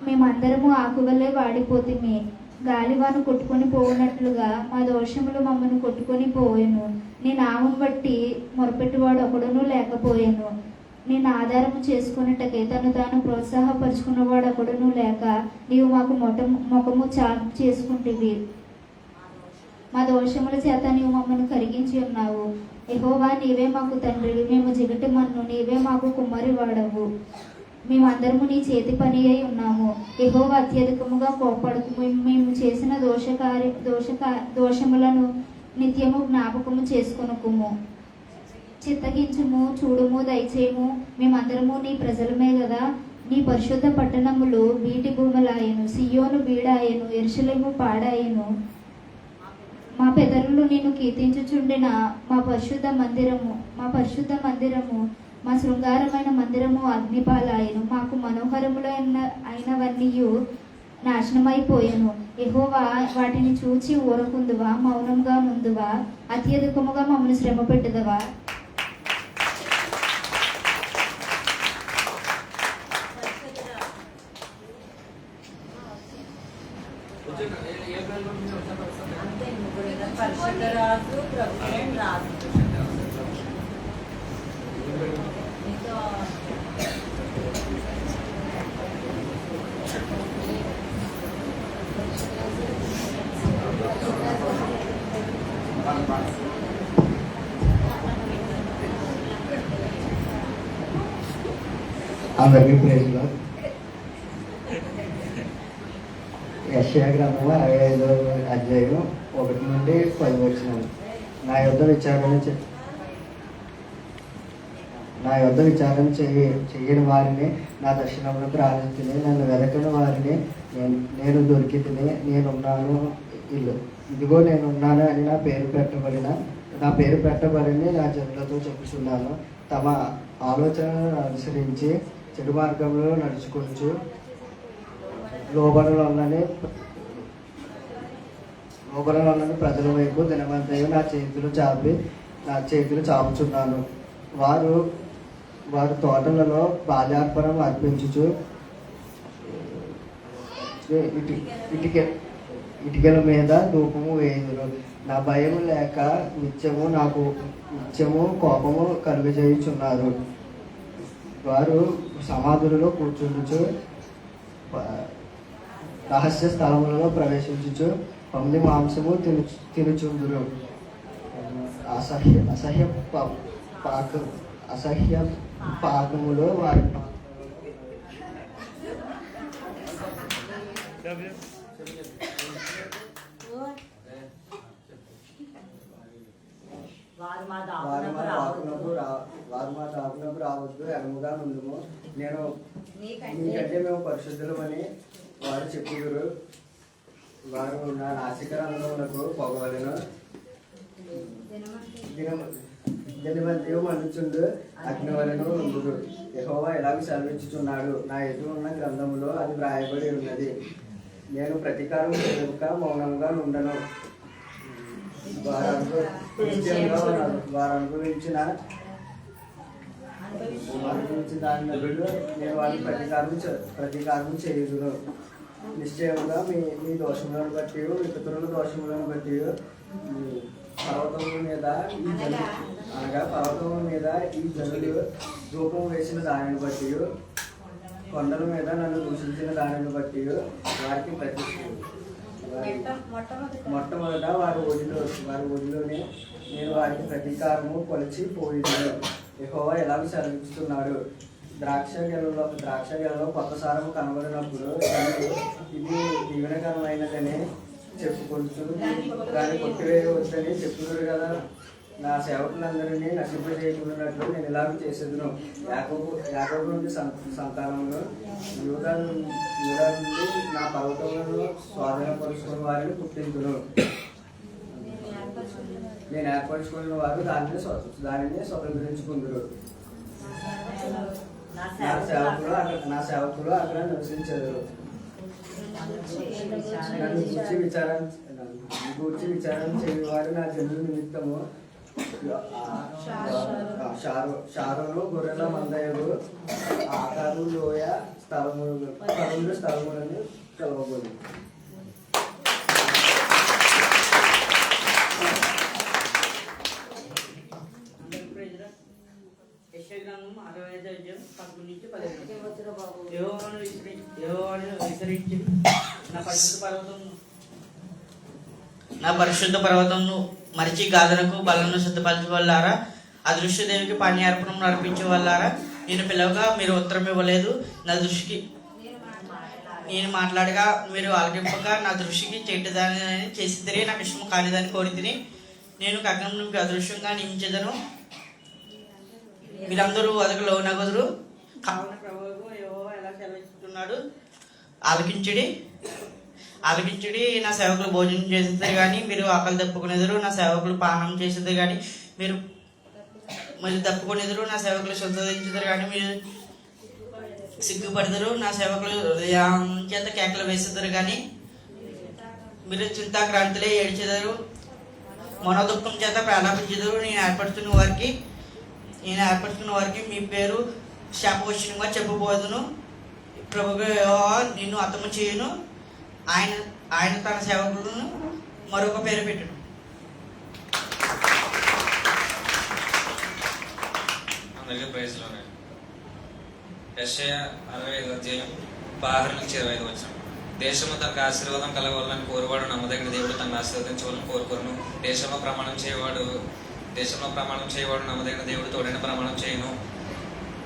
మేమందరము ఆకువలే వాడిపోతిమి. గాలివాను కొట్టుకొని పోవునట్లుగా మా దోషములు మమ్మల్ని కొట్టుకొని పోయెను. నీ నామం బట్టి మొరపెట్టువాడు ఒకడునూ లేకపోయాను. నేను ఆధారము చేసుకున్నట్టకే తను తాను ప్రోత్సాహపరుచుకున్నవాడు ఒకడునూ లేక నీవు మాకు ముఖము చాటు చేసుకుంటేవి. మా దోషముల చేత నీవు మమ్మల్ని కరిగించి ఉన్నావు. యెహోవా, నీవే మాకు తండ్రివి, మేము జిగటి మన్ను, నీవే మాకు కుమ్మరి వాడవు. మేమందరము నీ చేతి పని అయి ఉన్నాము. యెహోవా, అత్యధికముగా కోపడకు. మేము చేసిన దోషములను నిత్యము జ్ఞాపకము చేసుకొనుకుము. చిత్తగించుము, చూడుము, దయచేయము, మేమందరము నీ ప్రజలమే కదా. నీ పరిశుద్ధ పట్టణములు వీటి భూములాయను, సియోను బీడాయను, యెరూషలేము పాడాయను. మా పెదరులు నేను కీర్తించుచుండిన మా పరిశుద్ధ మందిరము మా శృంగారమైన మందిరము అగ్నిపాలాయను. మాకు అయినవన్నీ నాశనమైపోయాను. యెహోవా, వాటిని చూచి ఊరకుందువా? మౌనంగా నుందువా? అత్యధికముగా మమ్మల్ని శ్రమ పెట్టుదవా? పరిశుద్ధ రాజు, ప్రభుత్వం రాజు. అందరికీ ప్రైజ్ లార్డ్. యెషయా గ్రంథము 65వ అధ్యాయం 1-10 వచనాలు. నా యొద్ద విచారణ చేయని వారిని నా దర్శనములకు రాజుతిని, నన్ను వెదకని వారిని నేను దొరికితిని. నేనున్నాను, ఇదిగో నేనున్నాను అని నా పేరు పెట్టబడిని నా జనులతో చెప్పుచున్నాను. తమ ఆలోచనలను అనుసరించి చెడు మార్గంలో నడుచుకుంటూ లోబడలోనని ప్రజల వైపు దినమంతయు నా చేతులు చాపుచున్నాను. వారు తోటలలో బాల్యార్పణం అర్పించుచు ఇటుకల మీద ధూపము వేయుదురు. నా భయము లేక నిత్యము కోపము కలుగజేయుచున్నారు. వారు సమాధులలో కూర్చుండుచు రహస్య స్థలములలో ప్రవేశించుచు పంది మాంసము తినుచుందురు. అసహ్య పాకములో వారి వారు మా దాపునకు రావద్దు, ఎడముగా ముందుము. నేను నీకంటే మేము పరిశుద్ధులమని వారు చెప్పుదురు. వారు నా నాసికరంగములకు పొగవలను. దినమంతయు మండుచుండు అగ్నివలను ఉందురు. యెహోవా ఎలాగ సెలవించుచున్నాడు, నా ఎదురు ఉన్న గ్రంథములో అది వ్రాయబడి ఉన్నది. నేను ప్రతీకారం చేయక మౌనంగా ఉండను. వారు అనుభవించిన దాన్ని నేను వాళ్ళకి ప్రతీకారం చేయుదును. నిశ్చయముగా మీ దోషములను బట్టి, ఇతరుల దోషములను బట్టి పర్వతముల మీద ఈ జనులు అనగా పర్వతముల మీద ఈ జనులు ధూపం వేసిన దానిని బట్టి కొండల మీద నన్ను దూషించిన దానిని బట్టి వారికి మొట్టమొదట వారి ఒడిలోనే నేను వారికి ప్రతీకారము కొలిచి పోయింది. యెహోవా ఎలాగ సెలవిస్తున్నాడు, ద్రాక్ష గెలలో కొత్త సారము కనబడినప్పుడు ఇది దీవెనకరమైనదని చెప్పుకుంటూ దాన్ని కొట్టివేయవద్దని చెప్పుతున్నారు కదా. నా సేవకులందరినీ నశింపజేయకున్నట్లు నేను ఇలాగ చేసేదును. యాకోబు నుండి సంతానంలో యూదా నుండి నా పర్వతములను స్వాధీనపరుచుకున్న వారిని పుట్టించును. నేను ఏర్పరచుకున్న వారు దానిని స్వతంత్రించుకుందరు. నా సేవకులు అక్కడ నివసించారు. నన్ను గూర్చి విచారణ చేయవారు నా జనుల నిమిత్తము షారోను గొర్రెల మందయలు ఆకారు లోయ స్థలములను కలవబోదు. నా పరిశుద్ధ పర్వతంను మరిచి గాదనకు బలను సిద్ధపరచు వల్లారా, అదృశ్యదేవికి పానీయార్పణం నడిపించే వల్లారా, నేను పిలవగా మీరు ఉత్తరం ఇవ్వలేదు. నా దృష్టికి నేను మాట్లాడగా మీరు ఆలకింపక నా దృష్టికి చెడ్డదాని చేసి తిరిగి నాకు ఇష్టం కానిదని కోరి తిని నేను కగ్నం మీకు అదృశ్యంగా నియమించదను. మీరందరూ అదకు లోనగదురు. కావున ప్రభువు యెహోవా ఎలా సెలవిస్తున్నాడు, ఆలకించుడి. నా సేవకులు భోజనం చేసేది కానీ మీరు ఆకలి తప్పుకునేదరు. నా సేవకులు పానం చేసేది కానీ మీరు తప్పుకునేదరు. నా సేవకులు సంతోషించదు కానీ మీరు సిగ్గుపడతారు. నా సేవకులు హృదయం చేత కేకలు వేసేదారు కానీ మీరు చింతాక్రాంతిలే ఏడ్చేదారు. మనోదుఖం చేత ప్రారంభించేదారు. నేను ఏర్పడుతున్న వారికి మీ పేరు శాపవచనంగా చెప్పబోదును. ప్రభువే యెహోవా నిన్ను హతము చేయును. ఆయన తన సేవకులను మరొక పేరు పెట్టును. అందరికీ ప్రైజ్లోనే. యెషయా 65వ అధ్యాయం 16 నుంచి 25 వచనం. దేశము తనకు ఆశీర్వాదం కలగాలని కోరువాడు నమ్మదగిన దేవుడు తనను ఆశీర్వదించవాలని కోరుకోరును. దేశంలో ప్రమాణం చేయవాడు నమ్మదగిన దేవుడు తోడైన ప్రమాణం చేయను.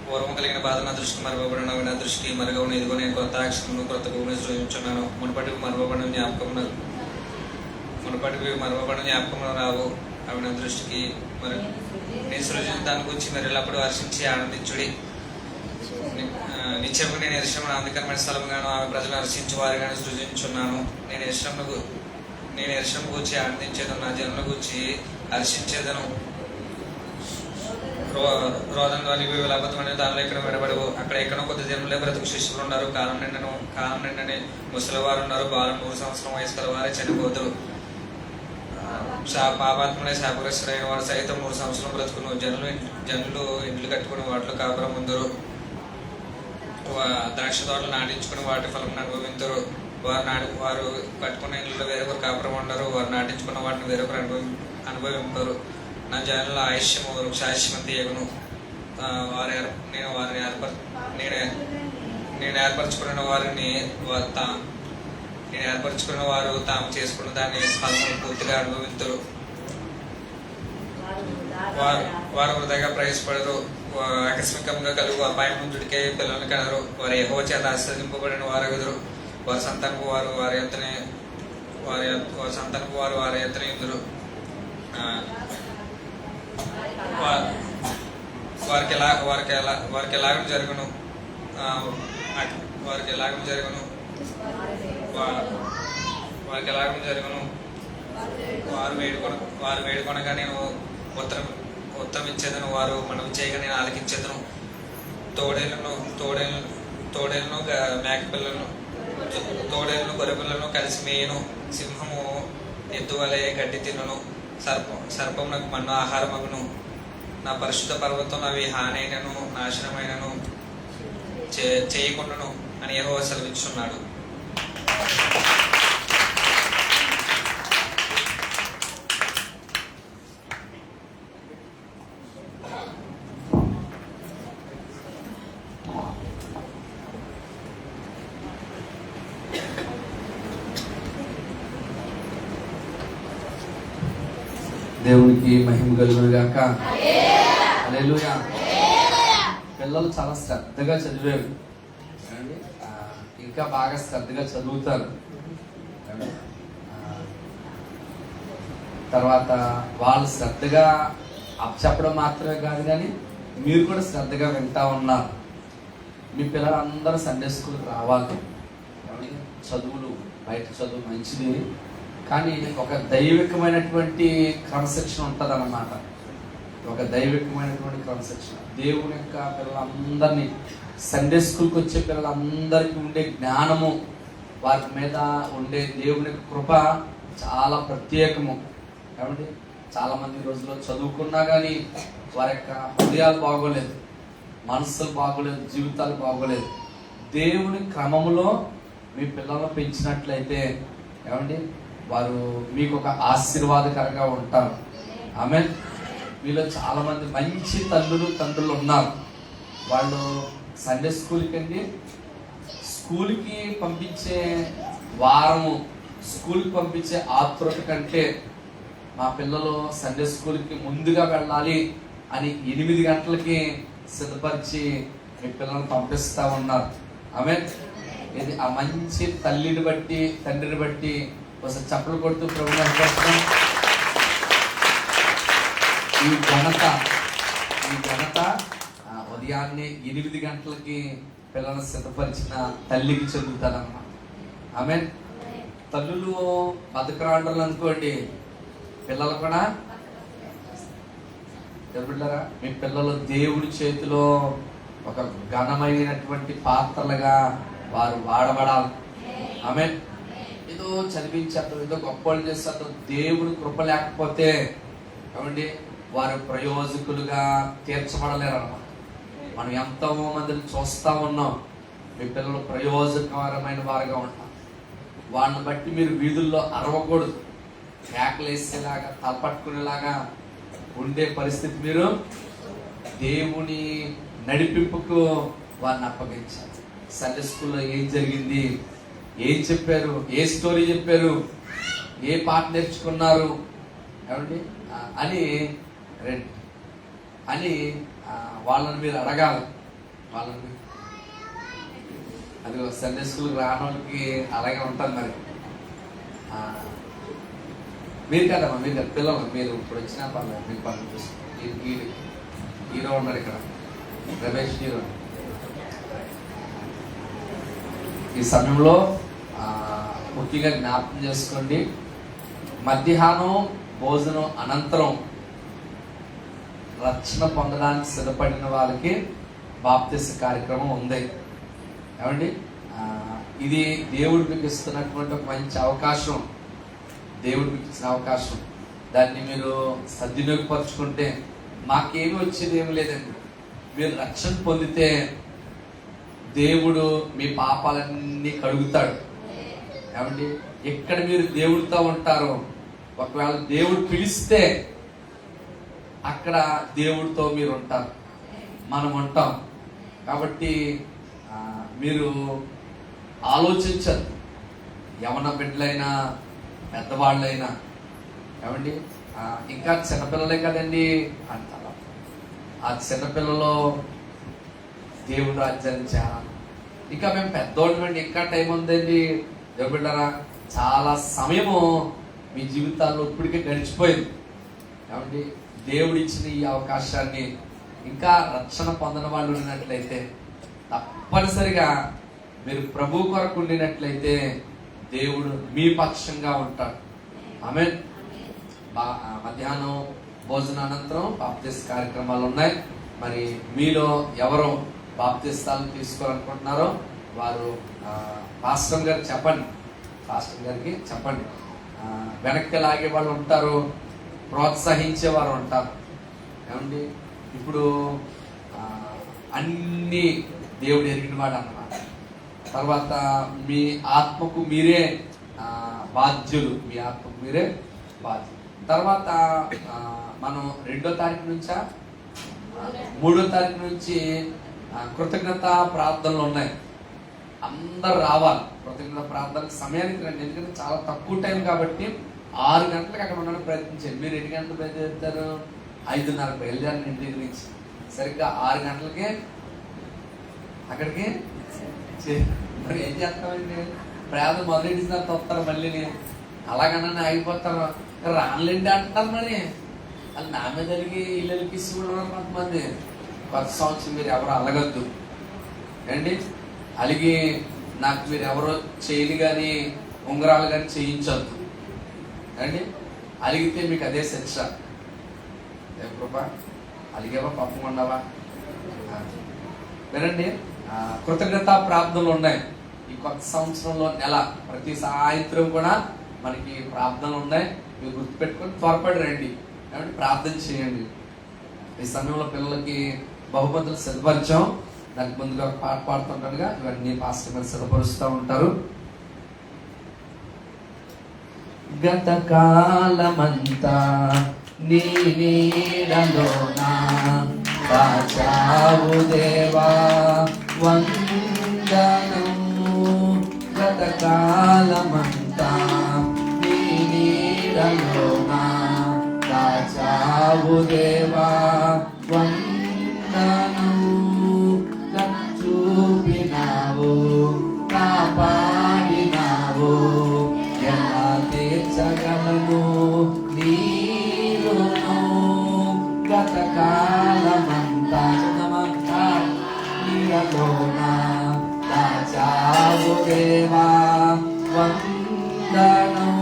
పూర్వం కలిగిన బాధ నా దృష్టికి మరవబడిన నా దృష్టికి మరుగవును. ఇదిగో నేను కొత్త అక్షరమును కొత్త భూమిని సృజించున్నాను. మునుపటివి మరవబడిన జ్ఞాపకములు రావు. అవి నా దృష్టికి మరి నేను సృజించిన దాని గురించి మీరు ఎల్లప్పుడూ హర్షించి ఆనందించుడి. నిత్యము నేను యెరూషలేమును ఆనందకరమైన స్థలముగాను ఆమె ప్రజలు హర్షించు వారిగాను సృజించున్నాను. నేను యెరూషలేము గూర్చి ఆనందించేదను, నా జనుల గూర్చి హర్షించేదను. రోదన ధ్వనివి విలాపత్వమైన దానిలో ఎక్కడ విడబడవు. అక్కడ ఎక్కడో కొద్ది జన్మలే బ్రతుకు శిష్యులు ఉన్నారు. కాలం నిండని ముసలివారు ఉన్నారు. బాలు 100 సంవత్సరం వయసు గల వారే చనిపోతారు. పాపాత్మలే శాపగ్రస్తులైన వారు సైతం 100 సంవత్సరం బ్రతుకును. జనులు ఇండ్లు కట్టుకుని వాటిలో కాపురం ఉందరు. ద్రాక్ష తోటలు నాటించుకుని వాటి ఫలం అనుభవించరు. వారు కట్టుకున్న ఇళ్ళలో వేరొకరు కాపురం ఉండరు. వారు నాటించుకున్న వాటిని వేరొకరు అనుభవింపరు. నా జనుల ఆయుష్యము వృక్షాయుష్యమంతి ఎగును. నేను ఏర్పరచుకున్న వారు తాము చేసుకున్న దాన్ని ఫలమును పూర్తిగా అనుభవించరు. వారు వృధాగా ప్రయాసపడరు. ఆకస్మికంగా కలుగు అపాయం నుండికే పిల్లల్ని కనరు. వారు యెహోవా చేత ఆశీర్వదింపబడిన వారెగుదురు. వారి సంతానపు వారు వారి ఎత్తనే ఇందురు. వారికి ఎలాగను జరుగును. వారు వేడుకొనగా నేను ఉత్తరం ఇచ్చేదను. వారు మనం చేయగా నేను ఆలకించేదను. తోడేలను మేకపిల్లను తోడేలను గొర్రెపిల్లను కలిసి మేయను. సింహము ఎద్దు వలె గడ్డి తినను. సర్పం నాకు మన్ను ఆహారమగును. నా పరిశుద్ధ పర్వతం అవి హానైనను నాశనమైనను చేయకుండాను అని యెహోవా సెలవిస్తున్నాడు. దేవునికి మహిమ కలుగును గాక. హల్లెలూయా. పిల్లలు చాలా శ్రద్ధగా చదివారు, ఇంకా బాగా శ్రద్ధగా చదువుతారు. తర్వాత వాళ్ళు శ్రద్ధగా చెప్పడం మాత్రమే కాదు, కానీ మీరు కూడా శ్రద్ధగా వింటా ఉన్నారు. మీ పిల్లలందరూ సండే స్కూల్కి రావాలి. చదువులు బయట చదువు మంచిది, కానీ ఒక దైవికమైనటువంటి క్రమశిక్షణ ఉంటుంది అన్నమాట. ఒక దైవికమైనటువంటి క్రమశిక్షణ దేవుని యొక్క పిల్లలందరినీ, సండే స్కూల్కి వచ్చే పిల్లలందరికీ ఉండే జ్ఞానము, వారి మీద ఉండే దేవుని యొక్క కృప చాలా ప్రత్యేకము. కాబట్టి చాలా మంది రోజుల్లో చదువుకున్నా కానీ వారి యొక్క హృదయాలు బాగోలేదు, మనస్సులు బాగోలేదు, జీవితాలు బాగోలేదు. దేవుని క్రమములో మీ పిల్లలను పెంచినట్లయితే ఏమండి వారు మీకు ఒక ఆశీర్వాదకరంగా ఉంటారు. ఆమెన్. మీలో చాలా మంది మంచి తండ్రులు ఉన్నారు. వాళ్ళు సండే స్కూల్కి పంపించే వారము, స్కూల్కి పంపించే ఆతృత కంటే మా పిల్లలు సండే స్కూల్కి ముందుగా వెళ్ళాలి అని 8 గంటలకి సిద్ధపరిచి మీ పిల్లల్ని పంపిస్తా ఉన్నారు. ఆమెన్. ఇది ఆ మంచి తల్లిని బట్టి, తండ్రిని బట్టి ఒకసారి చప్పలు కొడుతూ ప్రభువుని అర్పిస్తున్నాం. ఈ ఘనత ఉదయాన్నే 8 గంటలకి పిల్లలను సిద్ధపరిచిన తల్లికి చెందుతారన్నమాట. ఆమెన్. తల్లులు బతకరాండలు అనుకోండి, పిల్లలు కూడా బిడ్డరా, మీ పిల్లలు దేవుడి చేతిలో ఒక ఘనమైనటువంటి పాత్రలుగా వారు వాడబడాలి. ఆమెన్. ఏదో చదివించారు, ఏదో గొప్పలు చేస్తారు, దేవుడి కృప లేకపోతే ఏమండి వారు ప్రయోజకులుగా తీర్చబడలేరు అన్నమాట. మనం ఎంతో మందిని చూస్తా ఉన్నాం. మీ పిల్లలు ప్రయోజకరమైన వారుగా ఉంటారు. వాళ్ళని బట్టి మీరు వీధుల్లో అరవకూడదు, కేకలేసేలాగా, తలపట్టుకునేలాగా ఉండే పరిస్థితి. మీరు దేవుని నడిపింపుకు వారిని అప్పగించాలి. సండే స్కూల్లో ఏం జరిగింది, ఏం చెప్పారు, ఏ స్టోరీ చెప్పారు, ఏ పాట నేర్చుకున్నారు ఏమండి అని వాళ్ళని మీరు అడగాలి. వాళ్ళని అది సండే స్కూల్కి రాని వాళ్ళకి అలాగే ఉంటుంది. మరి మీరు కదమ్మా, మీరు కదా పిల్లలు, మీరు ఇప్పుడు వచ్చినా పర్లేదు, మీకు పని హీరో ఉన్నారు ఇక్కడ, రమేష్ హీరో. ఈ సమయంలో ముఖ్యంగా జ్ఞాపకం చేసుకోండి, మధ్యాహ్నం భోజనం అనంతరం రక్షణ పొందడానికి సిద్ధపడిన వాళ్ళకి బాప్తిస్మ కార్యక్రమం ఉంది. ఏమండి ఇది దేవుడు మీకు ఇస్తున్నటువంటి ఒక మంచి అవకాశం, దేవుడు మీకు ఇచ్చిన అవకాశం. దాన్ని మీరు సద్వినియోగపరుచుకుంటే మాకేమి వచ్చేది ఏమి లేదండి. మీరు రక్షణ పొందితే దేవుడు మీ పాపాలన్నీ కడుగుతాడు. ఏమండి ఎక్కడ మీరు దేవుడితో ఉంటారో, ఒకవేళ దేవుడు పిలిస్తే అక్కడ దేవుడితో మీరు ఉంటారు, మనం ఉంటాం. కాబట్టి మీరు ఆలోచించరు. యవన బిడ్డలైనా పెద్దవాళ్ళైనా ఏమండి ఇంకా చిన్నపిల్లలే కదండి అంటారు. ఆ చిన్నపిల్లలు దేవుడు రాజ్యాన్ని చేరాలి. ఇంకా మేము పెద్దోళ్ళం అండి, ఇంకా టైం ఉందండి. దేవుడు బిడ్డరా, చాలా సమయము మీ జీవితాల్లో ఇప్పటికే గడిచిపోయింది. కాబట్టి దేవుడు ఇచ్చిన ఈ అవకాశాన్ని ఇంకా రక్షణ పొందిన వాళ్ళు ఉన్నట్లయితే, తప్పనిసరిగా మీరు ప్రభు కొరకు ఉండినట్లయితే దేవుడు మీ పక్షంగా ఉంటాడు. ఆమేన్. మధ్యాహ్నం భోజనానంతరం బాప్తిస్మ కార్యక్రమాలు ఉన్నాయి. మరి మీలో ఎవరు బాప్తిస్తాలు తీసుకోవాలనుకుంటున్నారో వారు పాస్టర్ గారికి చెప్పండి, పాస్టర్ గారికి చెప్పండి. వెనక్కి లాగే వాళ్ళు ఉంటారు, ప్రోత్సహించేవారు ఉంటారు. ఏమండి ఇప్పుడు అన్ని దేవుడు ఎరిగిన వాడు అన్నమాట. తర్వాత మీ ఆత్మకు మీరే బాధ్యులు, మీ ఆత్మకు మీరే బాధ్యులు. తర్వాత మనం 2వ తారీఖు నుంచా 3వ తారీఖు నుంచి కృతజ్ఞత ప్రార్థనలు ఉన్నాయి. అందరు రావాలి కృతజ్ఞత ప్రార్థనకు సమయానికి రండి, ఎందుకంటే చాలా తక్కువ టైం కాబట్టి 6 గంటలకు అక్కడ ఉండడానికి ప్రయత్నించండి. మీరు ఎన్ని గంటలు బయలుదేరుతారు? 5:30 బయలుదేరండి ఇంటి దగ్గర నుంచి. సరిగ్గా 6 గంటలకే అక్కడికి మరి ఏం చేస్తామండి? ప్రయాణం మొదలెట్టిన వస్తారు మళ్ళీ అలాగన్నా ఆగిపోతారు. రానులేండి అంటారు. మరి వాళ్ళు నా మీద అలిగి ఇళ్ళకి ఇస్తున్నారు కొంతమంది. కొత్త సంవత్సరం మీరు ఎవరు అలగద్దు అండి. అలిగి నాకు మీరు ఎవరో చేయని కానీ ఉంగరాలు కానీ చేయించద్దు అండి. అలిగితే మీకు అదే శిక్ష. కృపా అలిగేవా పాపం ఉండవా? వినండి, కృతజ్ఞతా ప్రార్థనలు ఉన్నాయి ఈ కొత్త సంవత్సరంలో. నెల ప్రతి సాయంత్రం కూడా మనకి ప్రార్థనలు ఉన్నాయి. మీరు గుర్తుపెట్టుకొని త్వరపడి రండి కాబట్టి ప్రార్థన చేయండి. ఈ సమయంలో పిల్లలకి బహుమతులు సిద్ధపరిచాం. దానికి ముందుగా పాట పాడుతుంటారుగా ఇవన్నీ పాస్టర్ గారు సిద్ధపరుస్తూ ఉంటారు. గత కాలమంతా నీ నీడలోనా దాచావు దేవా వందనము. గత కాలమంతా నీ నీడలోనా దాచావు దేవా వందనము. చూపినావు కాపాడినావు ఎలా తీర్చగలను నీరును. గత కాలమంతా నీడలోనా దాచావు దేవా వందనము.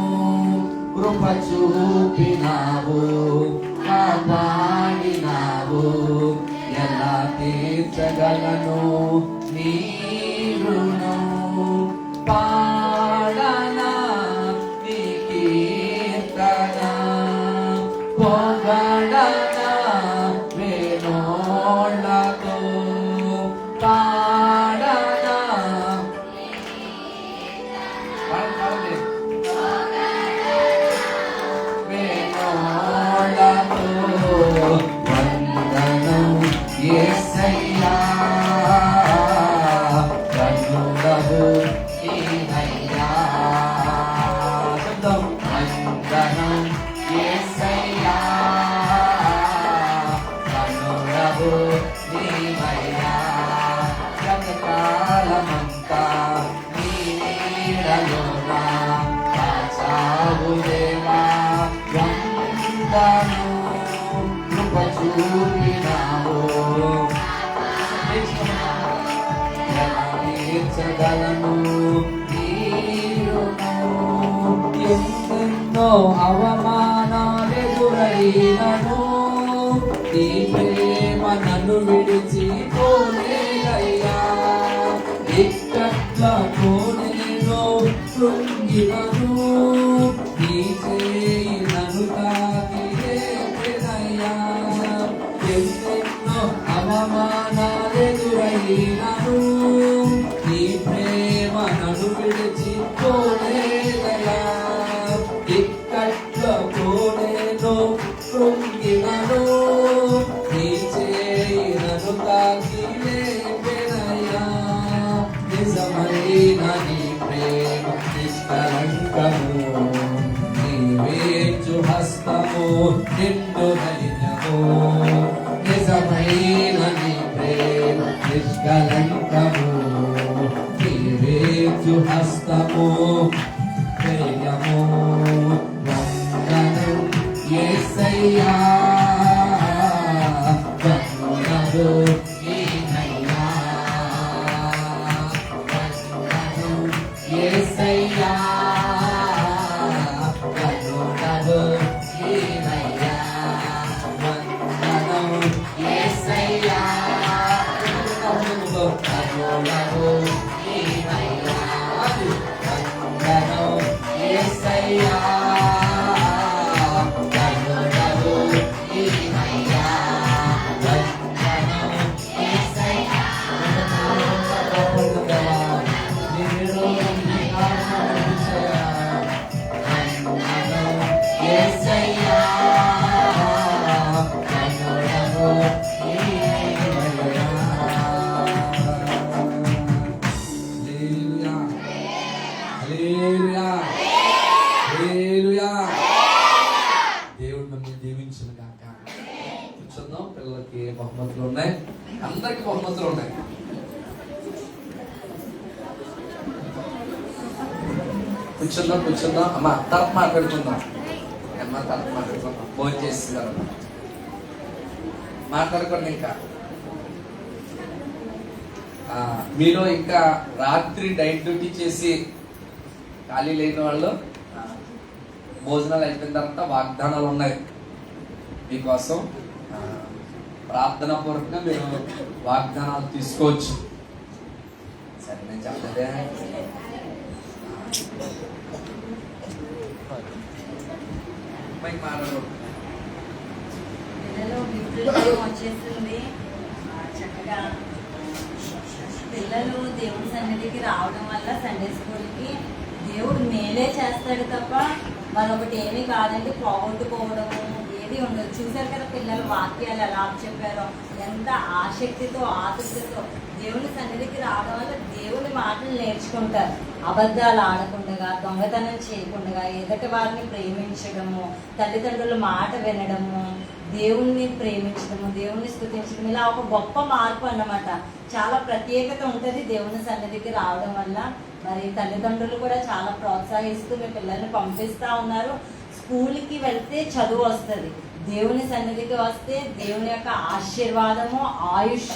కృప చూపినావు కాపాడినావు ఎలా తీర్చగలను నీ రుణం. పాడనా నీ కీర్తన పొగడనా వేణోళ్ళతో. పాడనా వేణోళ్ళతో వందనం యేసయ్యా. కన్నులవు నీవయ్యా. శబ్దం వందనం యేసయ్యా. కన్నులవు నీవయ్యా. గత కాలమంతా నీ నీడలోనా దాచావు దేవా వందనం. కృప చూపినావు తీర్చగలను నీరును. ఎన్నెన్నో అవమానాలెదురైనను నీ ప్రేమ నన్ను విడిచిపోలేదయ్యా. ఇక్కట్లకు నేను కృంగినను నీ చేయి నన్ను తాకి లేపెనయ్యా. ఎన్నెన్నో అవమానాలెదురైనను నీ ప్రేమ నన్ను విడిచిపోలేదయ్యా. ఇక్కట్లకు నేను కృంగినను నీ చేయి నన్ను తాకి లేపెనయ్యా. నిజమైన నీ ప్రేమ నిష్కలంకము నీవేచు హస్తము నిండు ధైర్యము. నిజమైన నీ ప్రేమ నిష్కలంకము నీవేచు హస్తము ధైర్యము. వందనం యేసయ్యా. వందనము నీవయ్యా. వందనం యేసయ్యా. వందనము నీవయ్యా. వందనం యేసయ్యా. వందనము నీవయ్యా. వందనం యేసయ్యా. వందనము నీవయ్యా. వందనం యేసయ్యా. హల్లెలూయా. బహుమతులు ఉన్నాయి, అందరికి బహుమతులు ఉన్నాయి. కూర్చుందాం అమ్మ, తర్వాత మాట్లాడుకుందాం. ఫోన్ చేస్తున్నారు, మాట్లాడుకోండి. ఇంకా మీలో ఇంకా రాత్రి నైట్ డ్యూటీ చేసి ఖాళీ లేని వాళ్ళు భోజనాలు అయిపోయిన తర్వాత వాగ్దానాలు ఉన్నాయి మీకోసం. ప్రార్థనా పూర్వకంగా మీరు వాగ్దానాలు తీసుకోవచ్చు. సరే, నేను చెప్పలేదే. పిల్లలు గిఫ్ట్లు టైం వచ్చేస్తుంది. చక్కగా పిల్లలు దేవుడి సన్నిధికి రావడం వల్ల సండే స్కూల్కి దేవుడు మేలే చేస్తాడు తప్ప మరొకటి ఏమీ కాదండి. పోగొట్టుకోవడము ఏది ఉండదు. చూశారు కదా పిల్లలు వాక్యాలు ఎలా చెప్పారో, ఎంత ఆసక్తితో ఆసక్తితో దేవుని సన్నిధికి రావడం వల్ల దేవుని మాటలు నేర్చుకుంటారు. అబద్ధాలు ఆడకుండా, దొంగతనం చేయకుండా, ఎదుటి వారిని ప్రేమించడము, తల్లిదండ్రుల మాట వినడము, దేవుణ్ణి ప్రేమించడము, దేవుణ్ణి స్తుతించడం, ఇలా ఒక గొప్ప మార్పు అన్నమాట. చాలా ప్రత్యేకత ఉంటుంది దేవుని సన్నిధికి రావడం వల్ల. మరి తల్లిదండ్రులు కూడా చాలా ప్రోత్సహిస్తూ మీ పిల్లల్ని పంపిస్తూ ఉన్నారు. స్కూల్కి వెళ్తే చదువు వస్తుంది, దేవుని సన్నిధికి వస్తే దేవుని యొక్క ఆశీర్వాదము, ఆయుష్,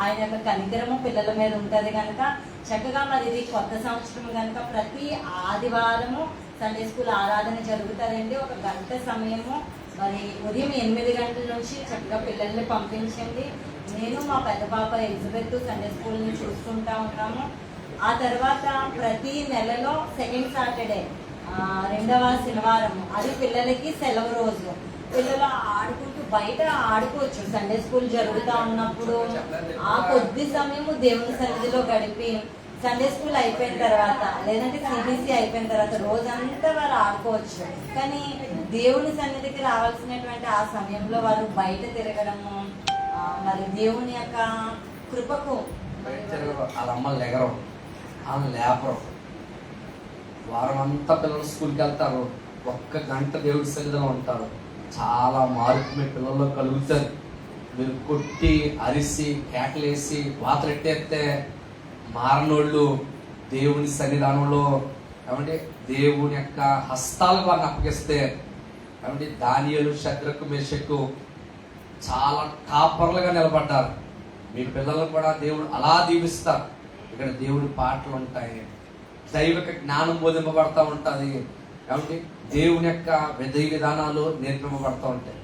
ఆయన యొక్క కనికరము పిల్లల మీద ఉంటుంది కనుక చక్కగా మరి ఇది కొత్త సంవత్సరం కనుక ప్రతి ఆదివారము సండే స్కూల్ ఆరాధన జరుగుతారండి. 1 గంట సమయము మరి ఉదయం 8 గంటల నుంచి చక్కగా పిల్లల్ని పంపించండి. నేను మా పెద్ద పాప ఎలిజబెత్ సండే స్కూల్ని చూసుకుంటా ఉన్నాము. ఆ తర్వాత ప్రతి నెలలో సెకండ్ సాటర్డే, 2వ శనివారం, అది పిల్లలకి సెలవు రోజు. పిల్లలు ఆడుకుంటూ బయట ఆడుకోవచ్చు. సండే స్కూల్ జరుగుతూ ఉన్నప్పుడు ఆ కొద్ది సమయము దేవుని సన్నిధిలో గడిపి సండే స్కూల్ అయిపోయిన తర్వాత లేదంటే సిబిసి అయిపోయిన తర్వాత రోజంతా వారు ఆడుకోవచ్చు. కానీ దేవుని సన్నిధికి రావాల్సినటువంటి ఆ సమయంలో వారు బయట తిరగడము, మరి దేవుని యొక్క కృపకు వాళ్ళ అమ్మలు ఎగరం, వాళ్ళు లేపరం. వారం అంతా పిల్లలు స్కూల్కి వెళ్తారు, 1 గంట దేవుడి సన్నిధిలో ఉంటారు. చాలా మార్పు మీ పిల్లల్లో కలుగుతుంది. మీరు కొట్టి అరిసి కేకలేసి వాతలెట్టేస్తే మారనోళ్ళు దేవుని సన్నిధానంలో ఏమంటే దేవుని యొక్క హస్తాలకు వారిని అప్పగిస్తే ఏమంటే దానియేలు, శద్రకు, మేషకు చాలా కాపర్లుగా నిలబడ్డారు. మీ పిల్లలు కూడా దేవుడు అలా దీవిస్తారు. ఇక్కడ దేవుడి పాటలు ఉంటాయి, దైవిక జ్ఞానం బోధింపబడతా ఉంటుంది. కాబట్టి దేవుని యొక్క విధి విధానాలు నేర్పింపబడతా ఉంటాయి.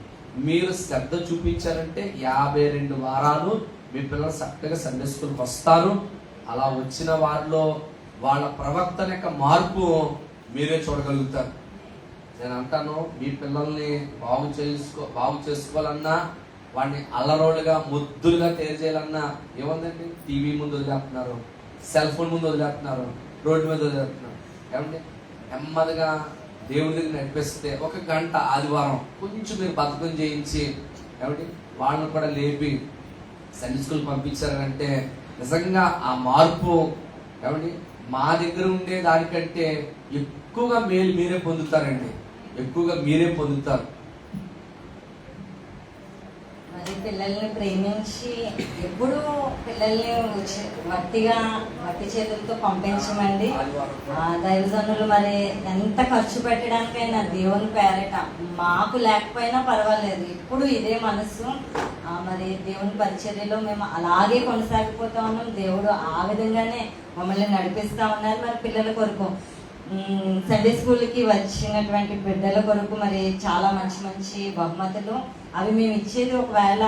మీరు శ్రద్ధ చూపించారంటే 52 వారాలు మీ పిల్లలు చక్కగా సండే స్కూల్కి వస్తారు. అలా వచ్చిన వారిలో వాళ్ళ ప్రవర్తన యొక్క మార్పు మీరే చూడగలుగుతారు. నేను అంటాను, మీ పిల్లల్ని బాగు చేసుకోవాలన్నా, వాడిని అల్లరోళ్ళుగా ముద్దులుగా తయారు చేయాలన్నా ఏముందండి? టీవీ ముందు వదిలేస్తున్నారు, సెల్ ఫోన్ ముందు వదిలేస్తున్నారు, రోడ్డు మీద వదిలేస్తున్నారు. ఏమంటే నెమ్మదిగా దేవుడి దగ్గర నడిపిస్తే 1 గంట ఆదివారం కొంచెం మీరు బతుకం చేయించి ఏమంటే వాళ్ళని కూడా లేపి సండే స్కూల్ పంపించారంటే నిజంగా ఆ మార్పు ఏమండి మా దగ్గర ఉండే దానికంటే ఎక్కువగా మేలు మీరే పొందుతారండి, ఎక్కువగా మీరే పొందుతారు. మరి పిల్లల్ని ప్రేమించి ఎప్పుడు పిల్లల్ని మట్టి చేతులతో పంపించమండి. దైవజనులు మరి ఎంత ఖర్చు పెట్టడానికైనా దేవుని పేరట మాకు లేకపోయినా పర్వాలేదు, ఇప్పుడు ఇదే మనసు. మరి దేవుని పరిచర్యలో మేము అలాగే కొనసాగిపోతా ఉన్నాం. దేవుడు ఆ విధంగానే మమ్మల్ని నడిపిస్తా ఉన్నారు. మరి పిల్లల కొరకు సండే స్కూల్కి వచ్చినటువంటి బిడ్డల కొరకు మరి చాలా మంచి బహుమతులు అవి మేము ఇచ్చేది ఒకవేళ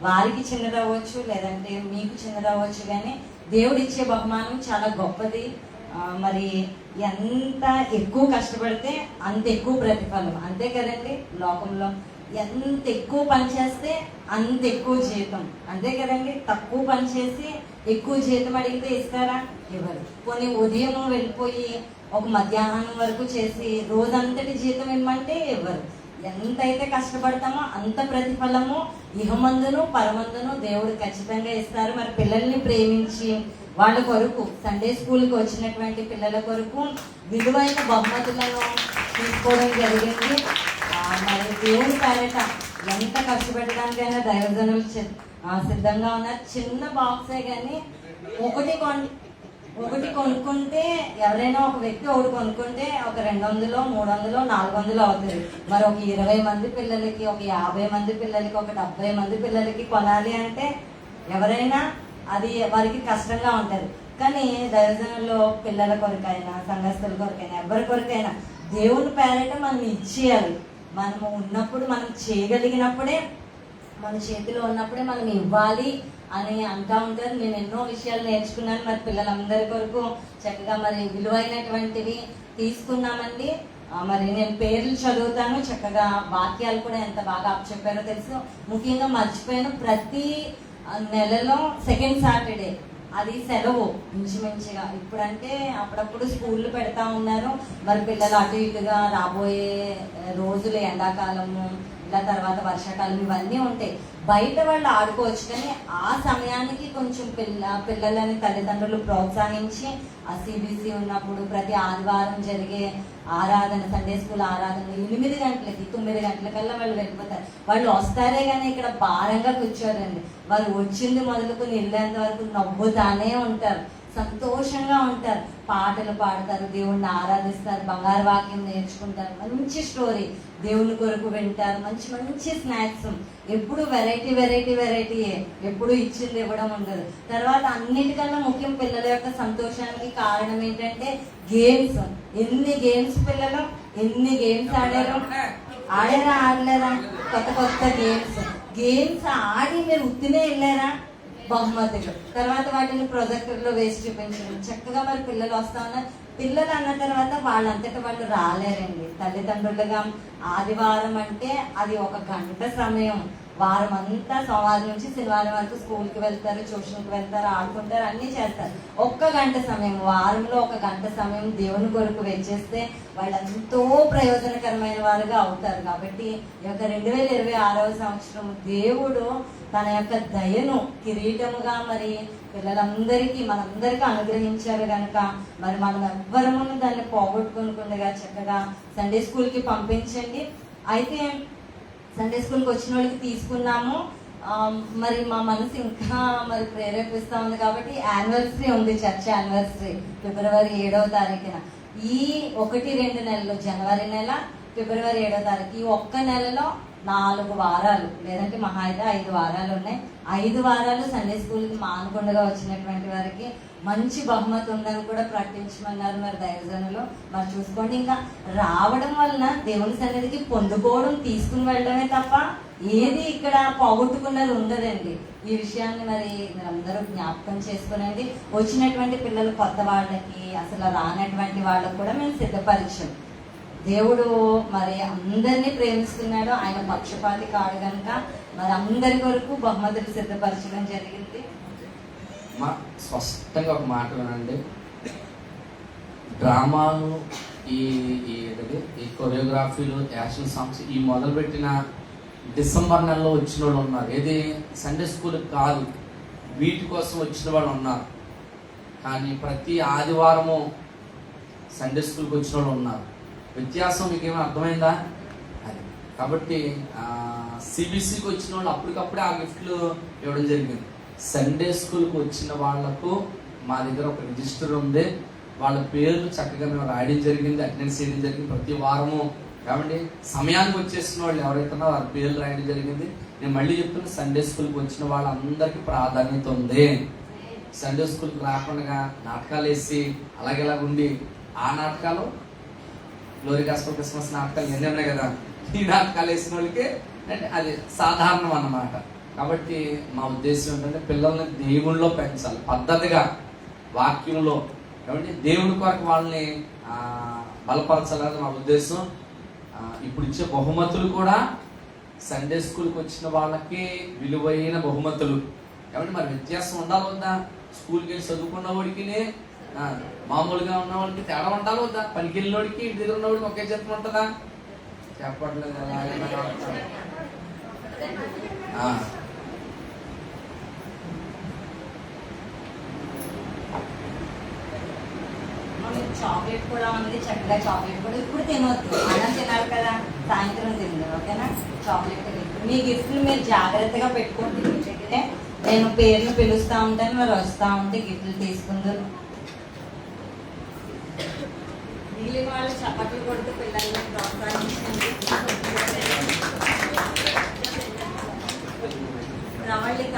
వారికి చిన్నదవ్వచ్చు, లేదంటే మీకు చిన్నదవ్వచ్చు, కానీ దేవుడు ఇచ్చే బహుమానం చాలా గొప్పది. మరి ఎంత ఎక్కువ కష్టపడితే అంత ఎక్కువ ప్రతిఫలం, అంతే కదండి. లోకంలో ఎంత ఎక్కువ పని చేస్తే అంత ఎక్కువ జీతం, అంతే కదండి. తక్కువ పని చేసి ఎక్కువ జీతం అడిగితే ఇస్తారా? ఇవ్వరు. కొన్ని ఉదయం వెళ్ళిపోయి ఒక మధ్యాహ్నం వరకు చేసి రోజంతటి జీతం ఇవ్వమంటే ఇవ్వరు. ఎంతైతే కష్టపడతామో అంత ప్రతిఫలము ఇహమందును పరమందును దేవుడు ఖచ్చితంగా ఇస్తారు. మరి పిల్లల్ని ప్రేమించి వాళ్ళ కొరకు సండే స్కూల్కి వచ్చినటువంటి పిల్లల కొరకు విలువైన బహుమతులను తీసుకోవడం జరిగింది. మరి దేవుని పేరట ఎంత కష్టపెట్టడానికైనా దైవజనులు సిద్ధంగా ఉన్నారు. చిన్న బాక్సే కానీ ఒకటి కొనుక్కుంటే ఎవరైనా ఒక వ్యక్తి ఒకటి కొనుక్కుంటే ఒక 200, 300, 400 అవుతుంది. మరి ఒక 20 మంది పిల్లలకి, ఒక 50 మంది పిల్లలకి, ఒక 70 మంది పిల్లలకి కొనాలి అంటే ఎవరైనా అది వారికి కష్టంగా ఉంటుంది. కానీ దైవజనుల్లో పిల్లల కొరకైనా, సంఘస్థుల కొరకైనా, ఎవరి కొరకైనా దేవుని పేరట మనం ఇచ్చేయాలి. మనము ఉన్నప్పుడు, మనం చేయగలిగినప్పుడే, మన చేతిలో ఉన్నప్పుడే మనం ఇవ్వాలి అని అంటూ ఉంటారు. నేను ఎన్నో విషయాలు నేర్చుకున్నాను. మరి పిల్లలందరి కొరకు చక్కగా మరి విలువైనటువంటివి తీసుకున్నామండి. మరి నేను పేర్లు చదువుతాను, చక్కగా వాక్యాలు కూడా ఎంత బాగా చెప్పారో తెలుసు. ముఖ్యంగా మర్చిపోయాను, ప్రతి నెలలో సెకండ్ సాటర్డే అది సెలవు ఇంచుమించుగా. ఇప్పుడంటే అప్పుడప్పుడు స్కూళ్ళు పెడతా ఉన్నారు. మరి పిల్లలు అటు ఇటుగా రాబోయే రోజులు ఎండాకాలము, ఇలా తర్వాత వర్షాకాలం ఇవన్నీ ఉంటాయి. బయట వాళ్ళు ఆడుకోవచ్చు, కానీ ఆ సమయానికి కొంచెం పిల్లలని తల్లిదండ్రులు ప్రోత్సహించి ఆ సిబిసి ఉన్నప్పుడు ప్రతి ఆదివారం జరిగే ఆరాధన, సండే స్కూల్ ఆరాధన 8 గంటలకి 9 గంటలకల్లా వాళ్ళు వెళ్ళిపోతారు. వాళ్ళు వస్తారే కానీ ఇక్కడ భారంగా కూర్చోరండి. వారు వచ్చింది మొదలుకొని వెళ్ళేంత వరకు నవ్వుతానే ఉంటారు, సంతోషంగా ఉంటారు, పాటలు పాడతారు, దేవుణ్ణి ఆరాధిస్తారు, బంగారు వాక్యం నేర్చుకుంటారు, మంచి స్టోరీ దేవుని కొరకు వింటారు, మంచి మంచి స్నాక్స్, ఎప్పుడు వెరైటీ, ఎప్పుడు ఇచ్చింది ఇవ్వడం ఉండదు. తర్వాత అన్నిటికన్నా ముఖ్యం పిల్లల యొక్క సంతోషానికి కారణం ఏంటంటే గేమ్స్. ఎన్ని గేమ్స్ పిల్లలు ఎన్ని గేమ్స్ ఆడలేరా? కొత్త గేమ్స్ ఆడి మీరు ఉత్తినే వెళ్ళారా? బహుమతులు, తర్వాత వాటిని ప్రొజెక్టర్లో వేసి చూపించడం. చక్కగా మరి పిల్లలు వస్తా ఉన్నారు. పిల్లలు అన్న తర్వాత వాళ్ళంతటా వాళ్ళు రాలేరండి. తల్లిదండ్రులుగా ఆదివారం అంటే అది 1 గంట సమయం. వారం అంతా సోమవారం నుంచి శనివారం వరకు స్కూల్కి వెళ్తారు, ట్యూషన్కి వెళ్తారు, ఆడుకుంటారు, అన్నీ చేస్తారు. 1 గంట సమయం, వారంలో 1 గంట సమయం దేవుని కొరకు వెచ్చేస్తే వాళ్ళు ఎంతో ప్రయోజనకరమైన వారుగా అవుతారు. కాబట్టి ఈ యొక్క 2026వ సంవత్సరం దేవుడు తన యొక్క దయను కిరీటముగా మరి పిల్లలందరికీ మనందరికీ అనుగ్రహించారు కనుక మరి మనం ఎవ్వరము దాన్ని పోగొట్టుకుంటుండగా చక్కగా సండే స్కూల్కి పంపించండి. అయితే సండే స్కూల్కి వచ్చిన వాళ్ళకి తీసుకున్నాము. మరి మా మనసు ఇంకా మరి ప్రేరేపిస్తూ ఉంది కాబట్టి యానివర్సరీ ఉంది, చర్చ్ యానివర్సరీ ఫిబ్రవరి 7వ తారీఖున. ఈ 1-2 నెలలు, జనవరి నెల, ఫిబ్రవరి 7వ తారీఖు, ఈ ఒక్క నెలలో 4 వారాలు లేదంటే మహా అయితే 5 వారాలు ఉన్నాయి. 5 వారాలు సండే స్కూల్కి మానకుండా వచ్చినటువంటి వారికి మంచి బహుమతి ఉందని కూడా ప్రకటించమన్నారు మరి దైవజనులు. మరి చూసుకోండి, ఇంకా రావడం వలన దేవుని సన్నిధికి పొందుకోవడం, తీసుకుని వెళ్ళడమే తప్ప ఏది ఇక్కడ పోగొట్టుకున్నది ఉండదండి. ఈ విషయాన్ని మరి మీరందరూ జ్ఞాపకం చేసుకునేది. వచ్చినటువంటి పిల్లలు కొత్త వాళ్ళకి, అసలు రానటువంటి వాళ్ళకి కూడా మేము సిద్ధపరిచాం. దేవుడు మరి అందరినీ ప్రేమిస్తున్నాడు, ఆయన పక్షపాతి కాడు కనుక మరి అందరి కొరకు బహుమతులు సిద్ధపరచడం జరిగింది. స్పష్టంగా ఒక మాట వినండి. డ్రామాలు, ఈ కొరియోగ్రఫీలు, యాక్షన్ సాంగ్స్ ఈ మొదలుపెట్టిన డిసెంబర్ నెలలో వచ్చిన వాళ్ళు ఉన్నారు. ఏది సండే స్కూల్ కాదు, వీటి కోసం వచ్చిన వాళ్ళు ఉన్నారు. కానీ ప్రతి ఆదివారము సండే స్కూల్కి వచ్చిన వాళ్ళు ఉన్నారు. వ్యత్యాసం మీకు ఏమైనా అర్థమైందా? అది కాబట్టి సిబిసికి వచ్చిన వాళ్ళు అప్పటికప్పుడే ఆ గిఫ్ట్లు ఇవ్వడం జరిగింది. సండే స్కూల్కి వచ్చిన వాళ్లకు మా దగ్గర ఒక రిజిస్టర్ ఉంది. వాళ్ళ పేర్లు చక్కగా మేము రాయడం జరిగింది, అటెండెన్స్ చేయడం జరిగింది ప్రతి వారము. కాబట్టి సమయానికి వచ్చేసిన వాళ్ళు ఎవరైతే ఉన్నారో వాళ్ళ పేర్లు రాయడం జరిగింది. నేను మళ్ళీ చెప్తున్నా, సండే స్కూల్కి వచ్చిన వాళ్ళందరికీ ప్రాధాన్యత ఉంది. సండే స్కూల్కి రాకుండా నాటకాలు వేసి అలాగేలా ఉండి, ఆ నాటకాలు గ్లోరీ గాస్పెల్ క్రిస్మస్ నాటకాలు ఎన్ని ఉన్నాయి కదా, ఈ నాటకాలు వేసిన వాళ్ళకి అంటే అది సాధారణం అన్నమాట. కాబట్టి మా ఉద్దేశం ఏంటంటే పిల్లల్ని దేవుళ్ళలో పెంచాలి, పద్ధతిగా వాక్యంలో. కాబట్టి దేవుడి కొరకు వాళ్ళని బలపరచాలని మా ఉద్దేశం. ఇప్పుడు ఇచ్చే బహుమతులు కూడా సండే స్కూల్కి వచ్చిన వాళ్ళకి విలువైన బహుమతులు. కాబట్టి మరి వ్యత్యాసం ఉండాలి వద్దా? స్కూల్కి వెళ్ళి చదువుకున్న వాడికి మామూలుగా ఉన్న వాళ్ళకి తేడా ఉండాలి వద్దా? పనికి వెళ్ళినోడికి ఇంటి దగ్గర ఉన్నవాడికి ఒకే జీతం ఉంటుందా? చెప్పట్లేదు. చాక్లెట్ కూడా ఉంది, చక్కగా చాక్లెట్ కూడా ఇప్పుడు తినవద్దు, అన్నం తినాలి కదా, సాయంత్రం తింది. ఓకేనా? చాక్లెట్ ఇప్పుడు మీ గిఫ్ట్లు మీరు జాగ్రత్తగా పెట్టుకోండి మీ దగ్గరే. నేను పేర్లు పిలుస్తూ ఉంటాను, మరి వస్తూ ఉంటే గిఫ్ట్లు తీసుకుందరు. మిగిలిన వాళ్ళు చప్పట్లు కొడుతూ పిల్లల్ని ప్రోత్సహించండి. ప్రవళిక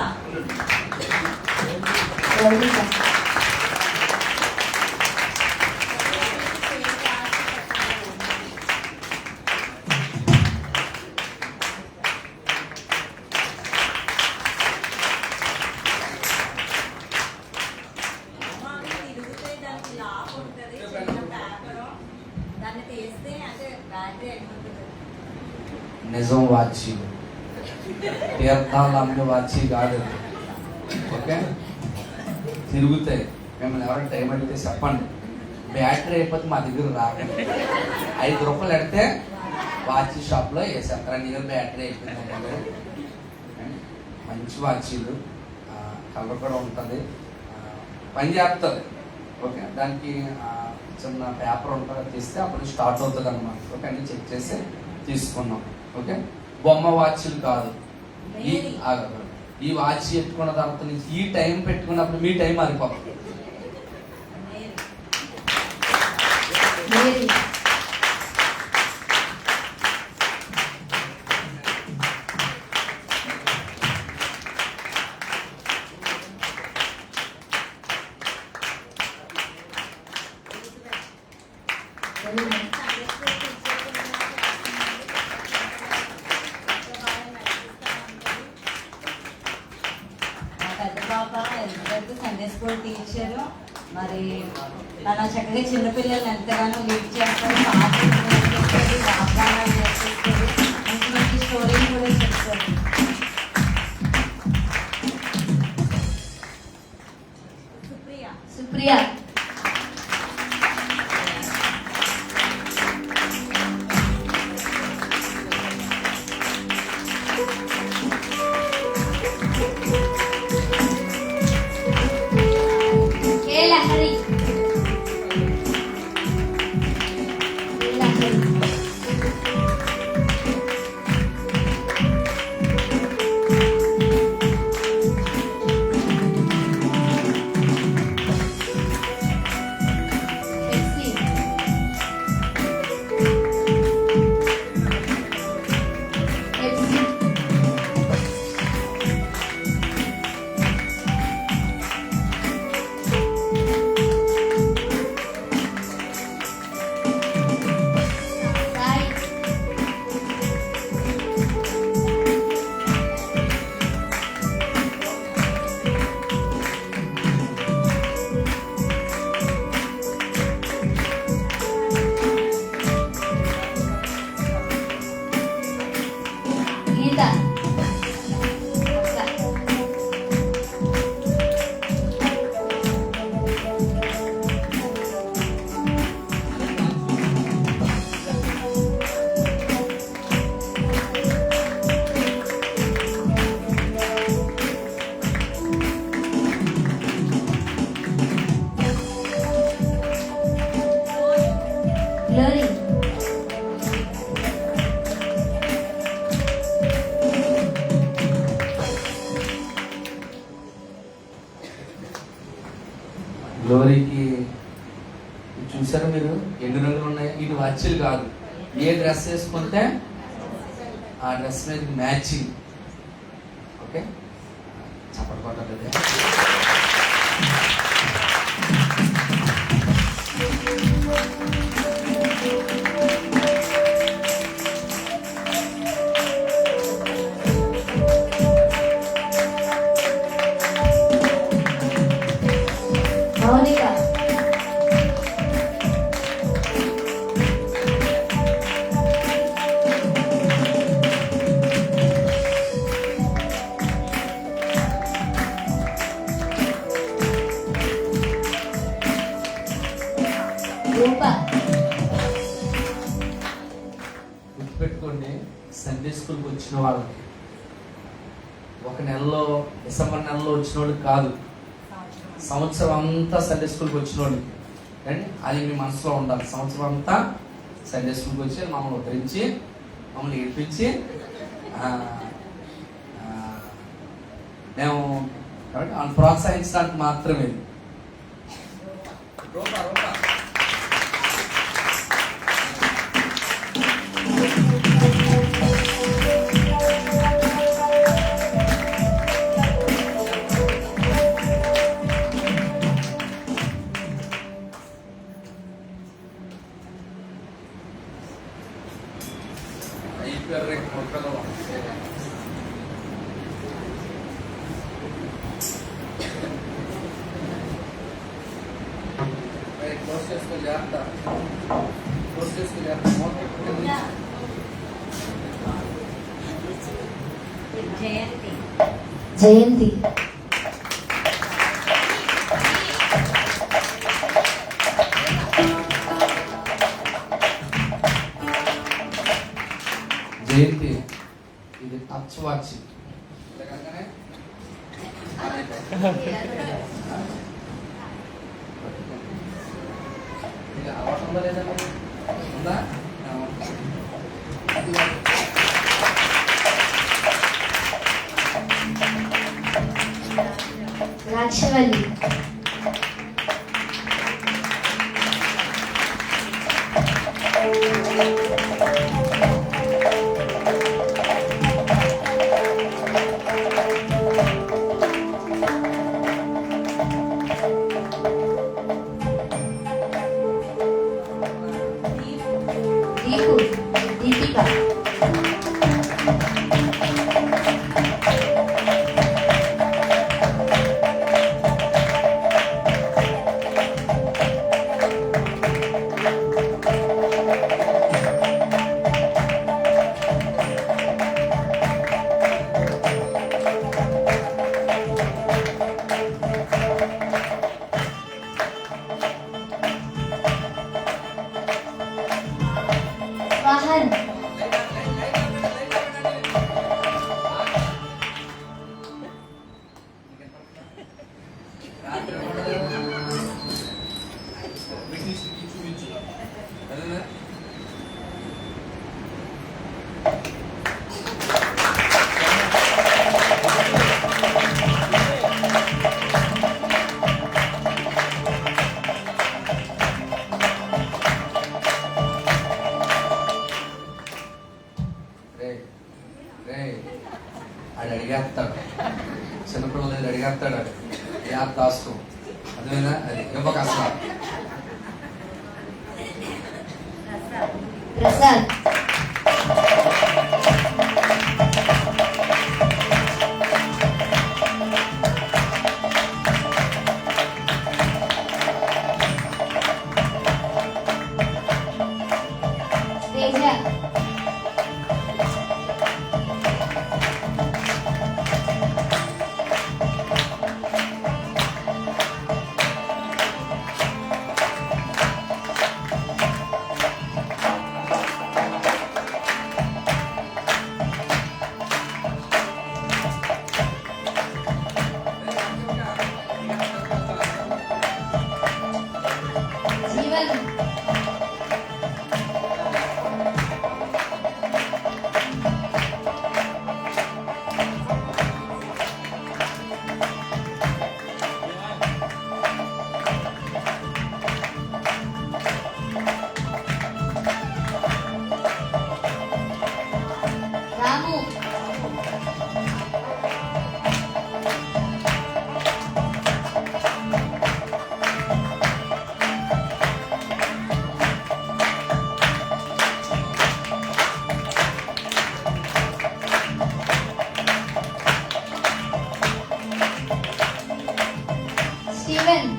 తిరుగుతాయి, దానికి లాక్ ఉంటుంది, చిన్న పేపరు, దాన్ని తీస్తే అంటే బ్యాటరీ అయిపోతుంది. నిజం వాచి తీర్థాలు అమ్మే వాచి కాదు. ఓకే, తిరుగుతాయి. మిమ్మల్ని ఎవరైనా టైం అడిగితే చెప్పండి, బ్యాటరీ అయిపోతే మా దగ్గర రాకండి. 5 రూపాయలు పెడితే వాచ్ షాప్లో వేసేస్తారు, నీ దగ్గర బ్యాటరీ అయిపోయింది. మంచి వాచీలు, కలర్ కూడా ఉంటుంది, పని చేస్తుంది. ఓకే, దానికి చిన్న పేపర్ ఉంటుంది, తీస్తే అప్పుడు స్టార్ట్ అవుతుంది అన్నమాట. ఓకే, అన్ని చెక్ చేసి తీసుకున్నాం. ఓకే, బొమ్మ వాచ్లు కాదు. ఈ వాచ్ పెట్టుకున్న తర్వాత నుంచి ఈ టైం పెట్టుకున్నప్పుడు మీ టైం మారిపోతుంది. సండే స్కూల్ టీచరు, మరి తన చక్కగా చిన్నపిల్లల్ని ఎంతగానో లీడ్ చేస్తారు, వాగ్దానాలు నేర్పిస్తారు, మంచి మంచి స్టోరీలు కూడా చెప్తారు. సుప్రియ లహరి గ్లోరీ గ్లోరీకి చూసారా మీరు ఎన్ని రంగులు ఉన్నాయి? ఇటు వాచ్లు కాదు, ఏ డ్రెస్ వేసుకుంటే ఆ డ్రెస్ మీద మ్యాచింగ్. ఓకే, చప్పటి కొట్టాలి. మౌనిక రూప గుర్తుపెట్టుకోండి, సండే స్కూల్కి వచ్చిన వాళ్ళకి ఒక నెలలో, డిసెంబర్ నెలలో వచ్చిన వాళ్ళకి కాదు, సంవత్సరం అంతా సండే స్కూల్కి వచ్చిన వాళ్ళకి. అండి, అది మీ మనసులో ఉండాలి. సంవత్సరం అంతా సండే స్కూల్కి వచ్చి మమ్మల్ని ఉద్ధరించి, మమ్మల్ని ఏడిపించి మేము కాబట్టి ప్రోత్సహించడానికి మాత్రమే. రూపా రూపా క్లోజ్ చేసుకో జాగ్రత్త. క్లోజ్ చేసుకో జాగ్రత్త. జయంతి జయంతి జయంతి ఇది టచ్ వాచ్. ఇది అలవాటు ఉందా లేదా? ఉందా? రాక్షవల్లి దీపు దీపిక వాహన్ ఆడు అడిగేస్తాడు, చిన్నపిల్లల దగ్గర అడిగేస్తాడు. ఆడు యాప్ దాస్తూ అదేనా అది ఇవ్వక అసలు. ప్రసాద్ తేజ జీవన్ రాము స్టీవెన్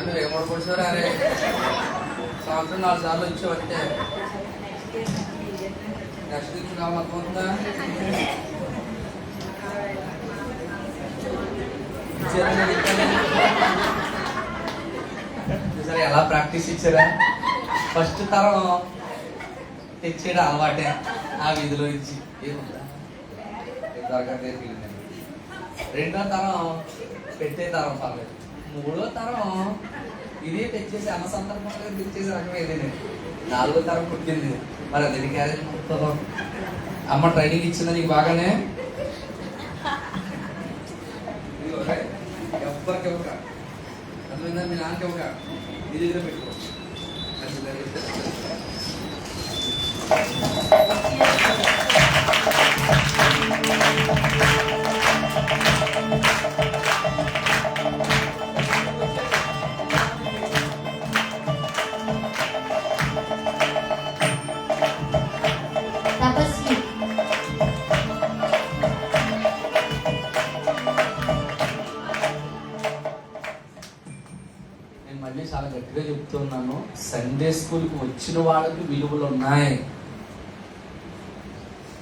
నువ్వు ఏమోడు పొడిచారు అరే సంవత్సరం 4 సార్లు వచ్చావు అంటే నెక్స్ట్ నుంచి కావాలనుకుంటుందా? సరే ఎలా ప్రాక్టీస్ ఇచ్చారా? ఫస్ట్ తరం తెచ్చేయడం అలవాటే ఆ వీధిలో ఇచ్చి ఏముందా దొరకదే. రెండో తరం పెట్టే తరం పర్లేదు. మూడో తరం ఇదే తెచ్చేసి అన్న సందర్భంగా తెచ్చేసి రకం ఏదైనా 4వ తరం పుట్టింది. మరి అది క్యారేజ్ మొత్తం అమ్మ ట్రైనింగ్ ఇచ్చిందా నీకు బాగానే? ఎవ్వరికి ఇవ్వక, అర్థమైందా? మీ నాన్నకి ఇవ్వక నీ దగ్గర పెట్టుకో. తపస్వి. నేను మళ్ళీ చాలా గట్టిగా చెప్తున్నాను, సండే స్కూల్కి వచ్చిన వాళ్ళకి విలువలు ఉన్నాయి.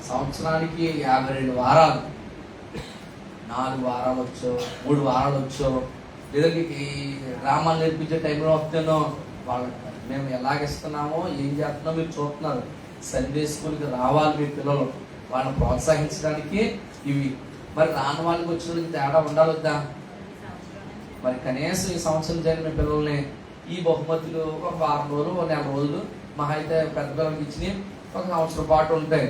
సంవత్సరానికి 52 వారాలు, 4 వారాలు వచ్చో 3 వారాలు వచ్చో, లేదంటే ఈ డ్రామాలు నేర్పించే టైంలో వస్తేనో వాళ్ళకి మేము ఎలాగిస్తున్నామో ఏం చేస్తున్నామో మీరు చూస్తున్నారు. సండే స్కూల్కి రావాలి మీ పిల్లలు, వాళ్ళని ప్రోత్సహించడానికి ఇవి. మరి రాని వాళ్ళకి వచ్చిన తేడా ఉండాలొద్దా? మరి కనీసం ఈ సంవత్సరం జరిగిన మీ పిల్లల్ని ఈ బహుమతులు ఒక 6 రోజులు, 1 నెల రోజులు మహా అయితే పెద్ద పిల్లలకి ఇచ్చి ఒక సంవత్సరం పాటు ఉంటాయి.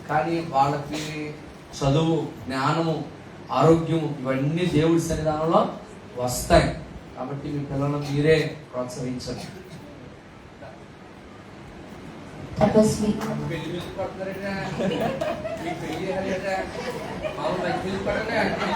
కానీ వాళ్ళకి చదువు, జ్ఞానము, ఆరోగ్యము ఇవన్నీ దేవుడి సన్నిధానంలో వస్తాయి. కాబట్టి మీ పిల్లలను మీరే ప్రోత్సహించండి. తపస్వి. పెళ్లి మీద పడుతున్నారంటే మీకు పెళ్లి చేయాలంటే మామూలు మంచి మీద పడండి అంటే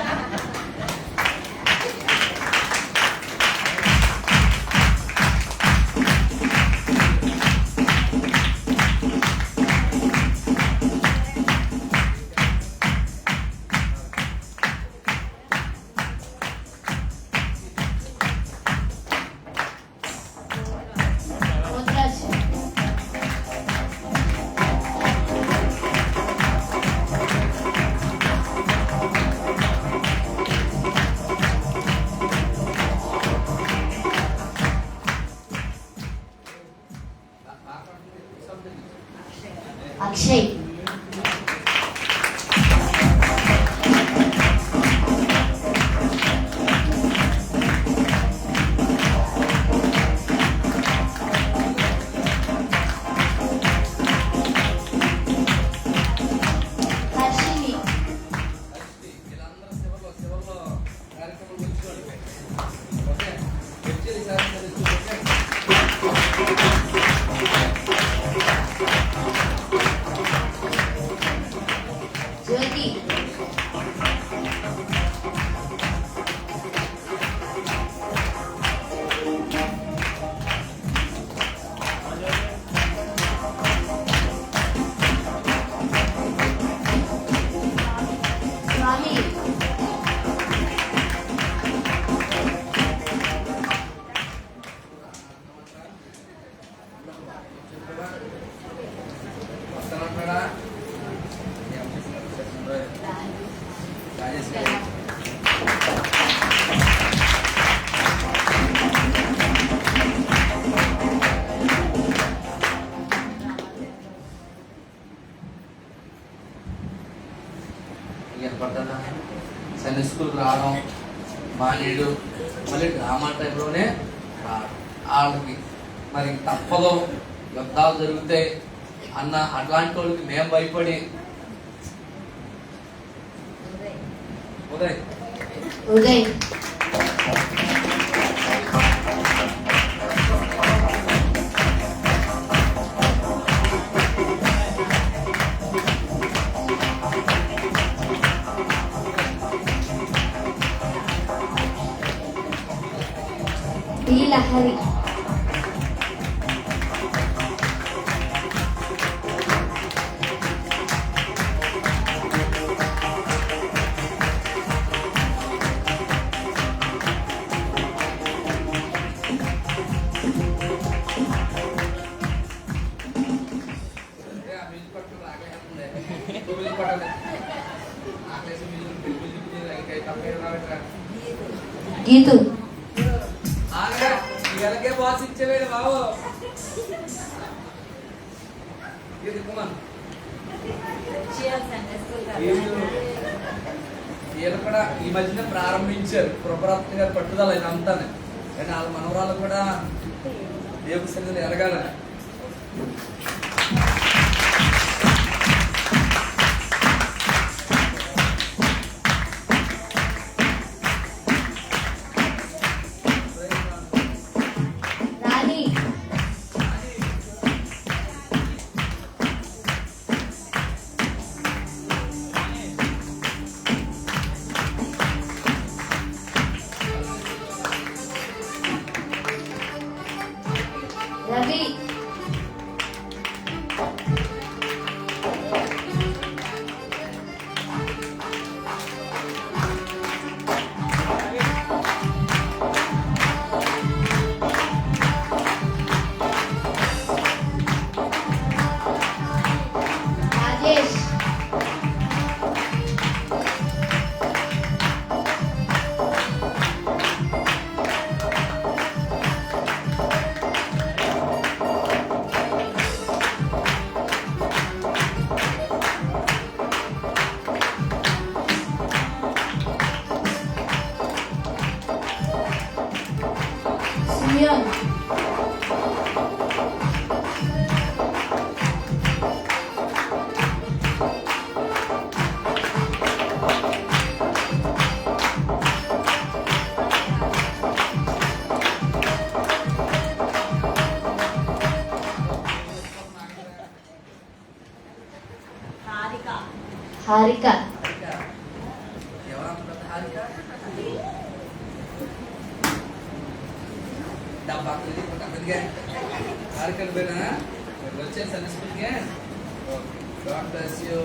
అక్షయ్. హర్షిని. వీళ్ళందరూ చివరిలో కార్యక్రమం కూర్చోండి. ఓకే, వచ్చేది సార్ జ్యోతి. స్వామి. వస్తానంటాడా? రాజేష్ గారు పడ్డా సండే స్కూల్కి రావడం మానేడు, మళ్ళీ డ్రామా టైంలోనే వాళ్ళకి మరి తప్పదు, యుద్ధాలు జరుగుతాయి అన్న అట్లాంటి వాళ్ళకి మేము భయపడి ఉదయ్ ఉదయ్. డి లహరి. గీతు. ఇలాగే బాస్ ఇచ్చేవేడు బాబు. వీళ్ళు కూడా ఈ మధ్యన ప్రారంభించారు, కృపరత్న గారి పట్టుదల అంతా కానీ వాళ్ళ మనవరాలు కూడా దేవుడి సన్నిధిలో ఎదగాలని. రాణి రవి రాజేష్ సిమియోన్ హారిక హారిక ఎవరంత పెద్ద హారిక? డబ్బా పెద్దగా హారికలు పోయినా వచ్చే సండే స్కూల్కి. God bless you.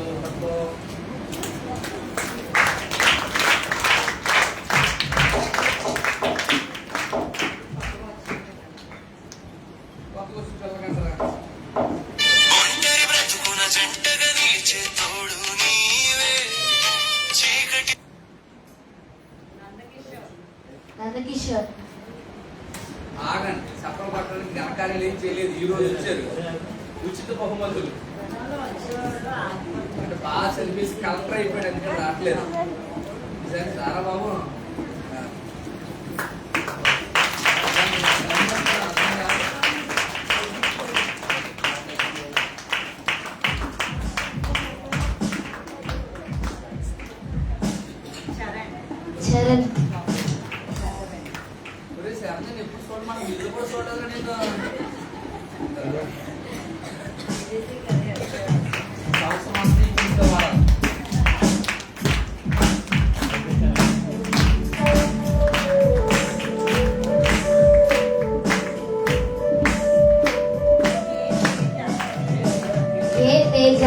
నందకిషోర్ ఆగండి, చప్పలు పట్టడానికి ఘనకార్యాలు ఏం చేయలేదు. ఈ రోజు వచ్చారు ఉచిత బహుమతులు. అంటే బాగా సెల్ఫీస్ కలెక్టర్ అయిపోయాడు అందుకే రావట్లేదు. నిజానికి రారా బాబు. చరణ్ ఎప్పుడు చూడమని ఇల్లు కూడా చూడాలి. నేను సంవత్సరం అంతా తీసుకోవాలి. ఏ తేజ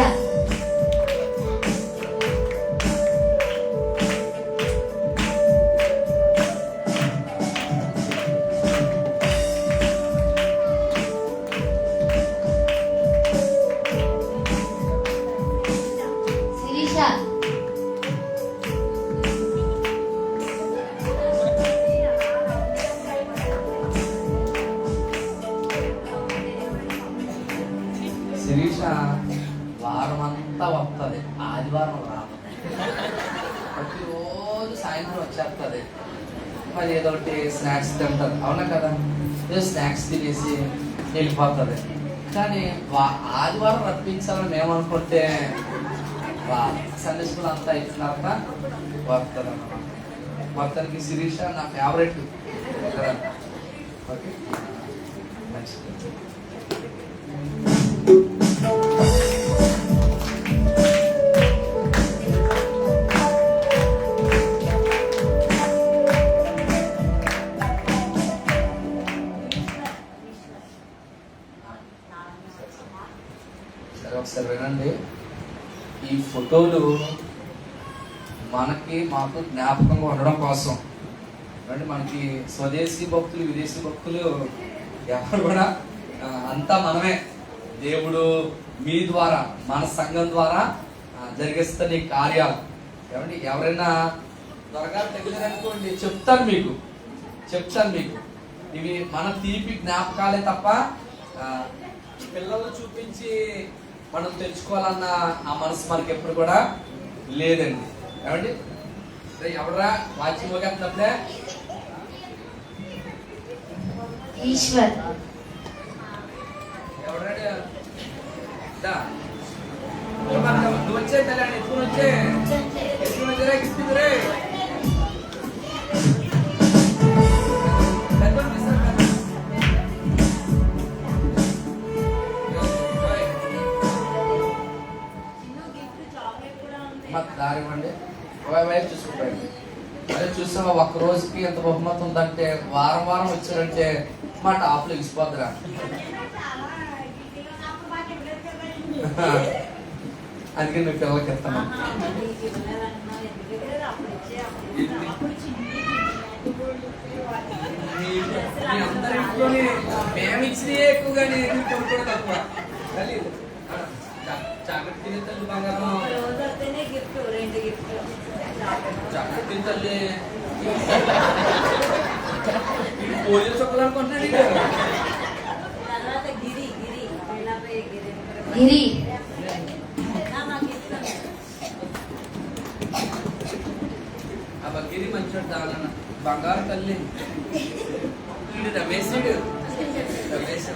శిరీష శిరీష వారం అంతా వస్తుంది, ఆదివారం రాదు. ప్రతిరోజు సాయంత్రం వచ్చేస్తుంది. మరి ఏదో ఒకటి స్నాక్స్ తింటుంది, అవునా కదా? ఏదో స్నాక్స్ తినేసి వెళ్ళిపోతుంది. కానీ ఆదివారం రప్పించాలని మేము అనుకుంటే సండే స్కూల్ అంతా అయిపోయినాక వస్తుంది అన్నమాట. మొత్తానికి శిరీష నా ఫేవరెట్ కదా. ఓకే, మంచిది. సరే ఒకసారి వినండి. ఈ ఫోటోలు మాకు జ్ఞాపకంగా ఉండడం కోసం. అంటే మనకి స్వదేశీ భక్తులు విదేశీ భక్తులు ఎవరు కూడా అంతా మనమే. దేవుడు మీ ద్వారా మన సంఘం ద్వారా జరిగిస్తున్న ఈ కార్యాలు. ఏమంటే ఎవరైనా త్వరగా తగిలిననుకోండి చెప్తాను మీకు. ఇవి మన తీపి జ్ఞాపకాలే తప్ప పిల్లలు చూపించి మనం తెచ్చుకోవాలన్న ఆ మనసు మనకి ఎప్పుడు కూడా లేదండి. ఏమండి ఎవడరా వాచ్యం మోగేస్తున్నప్పుడే ఈశ్వర్. ఎవడాడు? దా. నువ్వు వచ్చే తల్లి ఎత్తుకుని వచ్చేరా గిస్తుందిరే. దారి ఇవ్వండి. వైపు చూసుకుంటాండి. అదే చూసావా ఒక్క రోజుకి ఎంత బహుమతి ఉందంటే వారం వారం వచ్చారంటే మా టాప్లు ఇసిపోద్దురా. అందుకే నువ్వు పిల్లలకి ఇస్తాను. అందరి ఇంట్లోనే మేము ఇచ్చినే ఎక్కువగా కొనుక్కోవడం తక్కువ. చాక్లెట్ తినే తల్లి బంగారం. చాక్లెట్ తినే తల్లి పోలీసు చొక్కలు అనుకుంటున్నాడు. గిరి. గిరి మంచోడు దాలన్న బంగారు తల్లి. రమేష్ రమేష్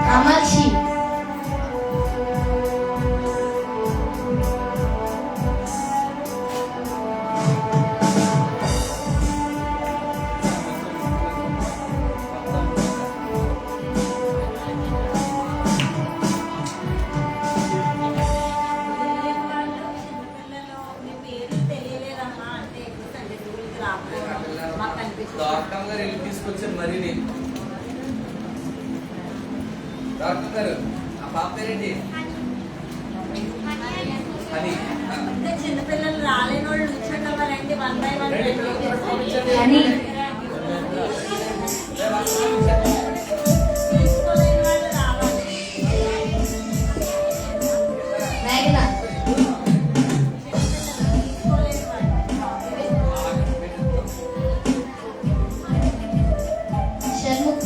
కామాక్షి. డాక్టర్ గారు వెళ్ళి తీసుకొచ్చారు మరి నేను. డాక్టర్ గారు ఆ పాప పేరేంటి? అని చిన్నపిల్లలు రాలేని వాళ్ళు కూర్చోటవారండి 1 by 1. అని తీసుకోలేని వాళ్ళు రావాలి. మేఘన. షణ్ముఖ్.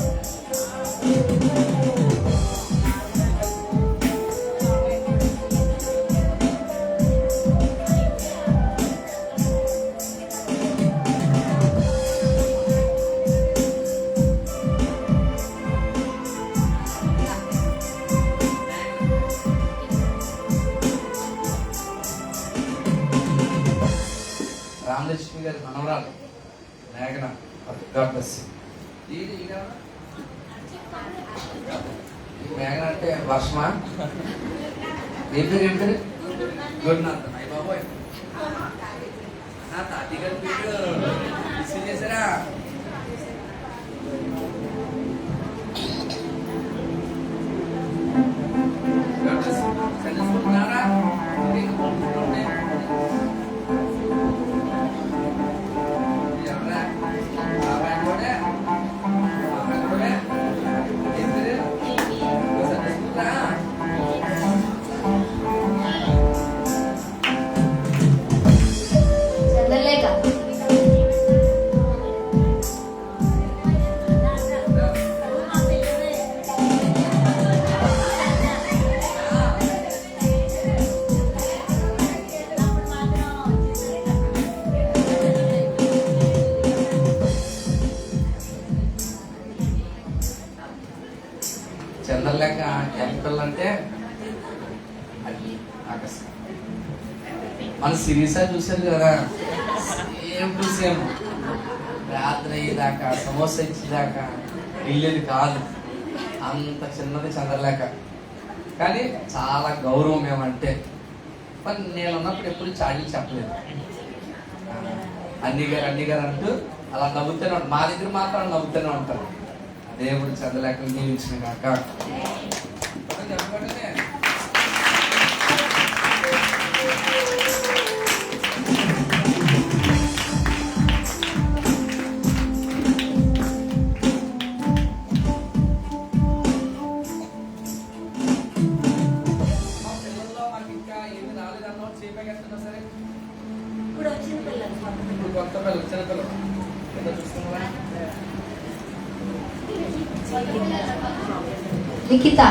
రామలక్ష్మి గారి మనవరాలు మేఘన. డాక్టర్స్ మేఘన అంటే వర్షమా? ఏం పేరు ఏం పేరు? గురునాథ్. అయ్య బాబోయ్ నా తాతయ్య గారి పేరు రిసీవ్ చేశారా? డాక్టర్స్ చదువుకుంటున్నారా? చంద్రలేఖ. చంద్రలేఖ ఎంపిల్లంటే అది ఆకర్షణ. మన సిరీసా చూసారు కదా, సేమ్ టు సేమ్. రాత్రి అయ్యేదాకా సమోసా ఇచ్చేదాకా వెళ్ళేది కాదు. అంత చిన్నది చంద్రలేఖ. కానీ చాలా గౌరవం ఏమంటే. మరి నేను ఉన్నప్పుడు ఎప్పుడు చాడీలు చెప్పలేదు. అన్ని గారు అంటూ అలా నవ్వుతూనే ఉంటాను. మా దగ్గర మాత్రం నవ్వుతూనే ఉంటాను. దేవుడు చంద్రలేఖను దీవించిన కాక. చిన్నపిల్లలు ఎంత చూస్తున్నావా? లిఖిత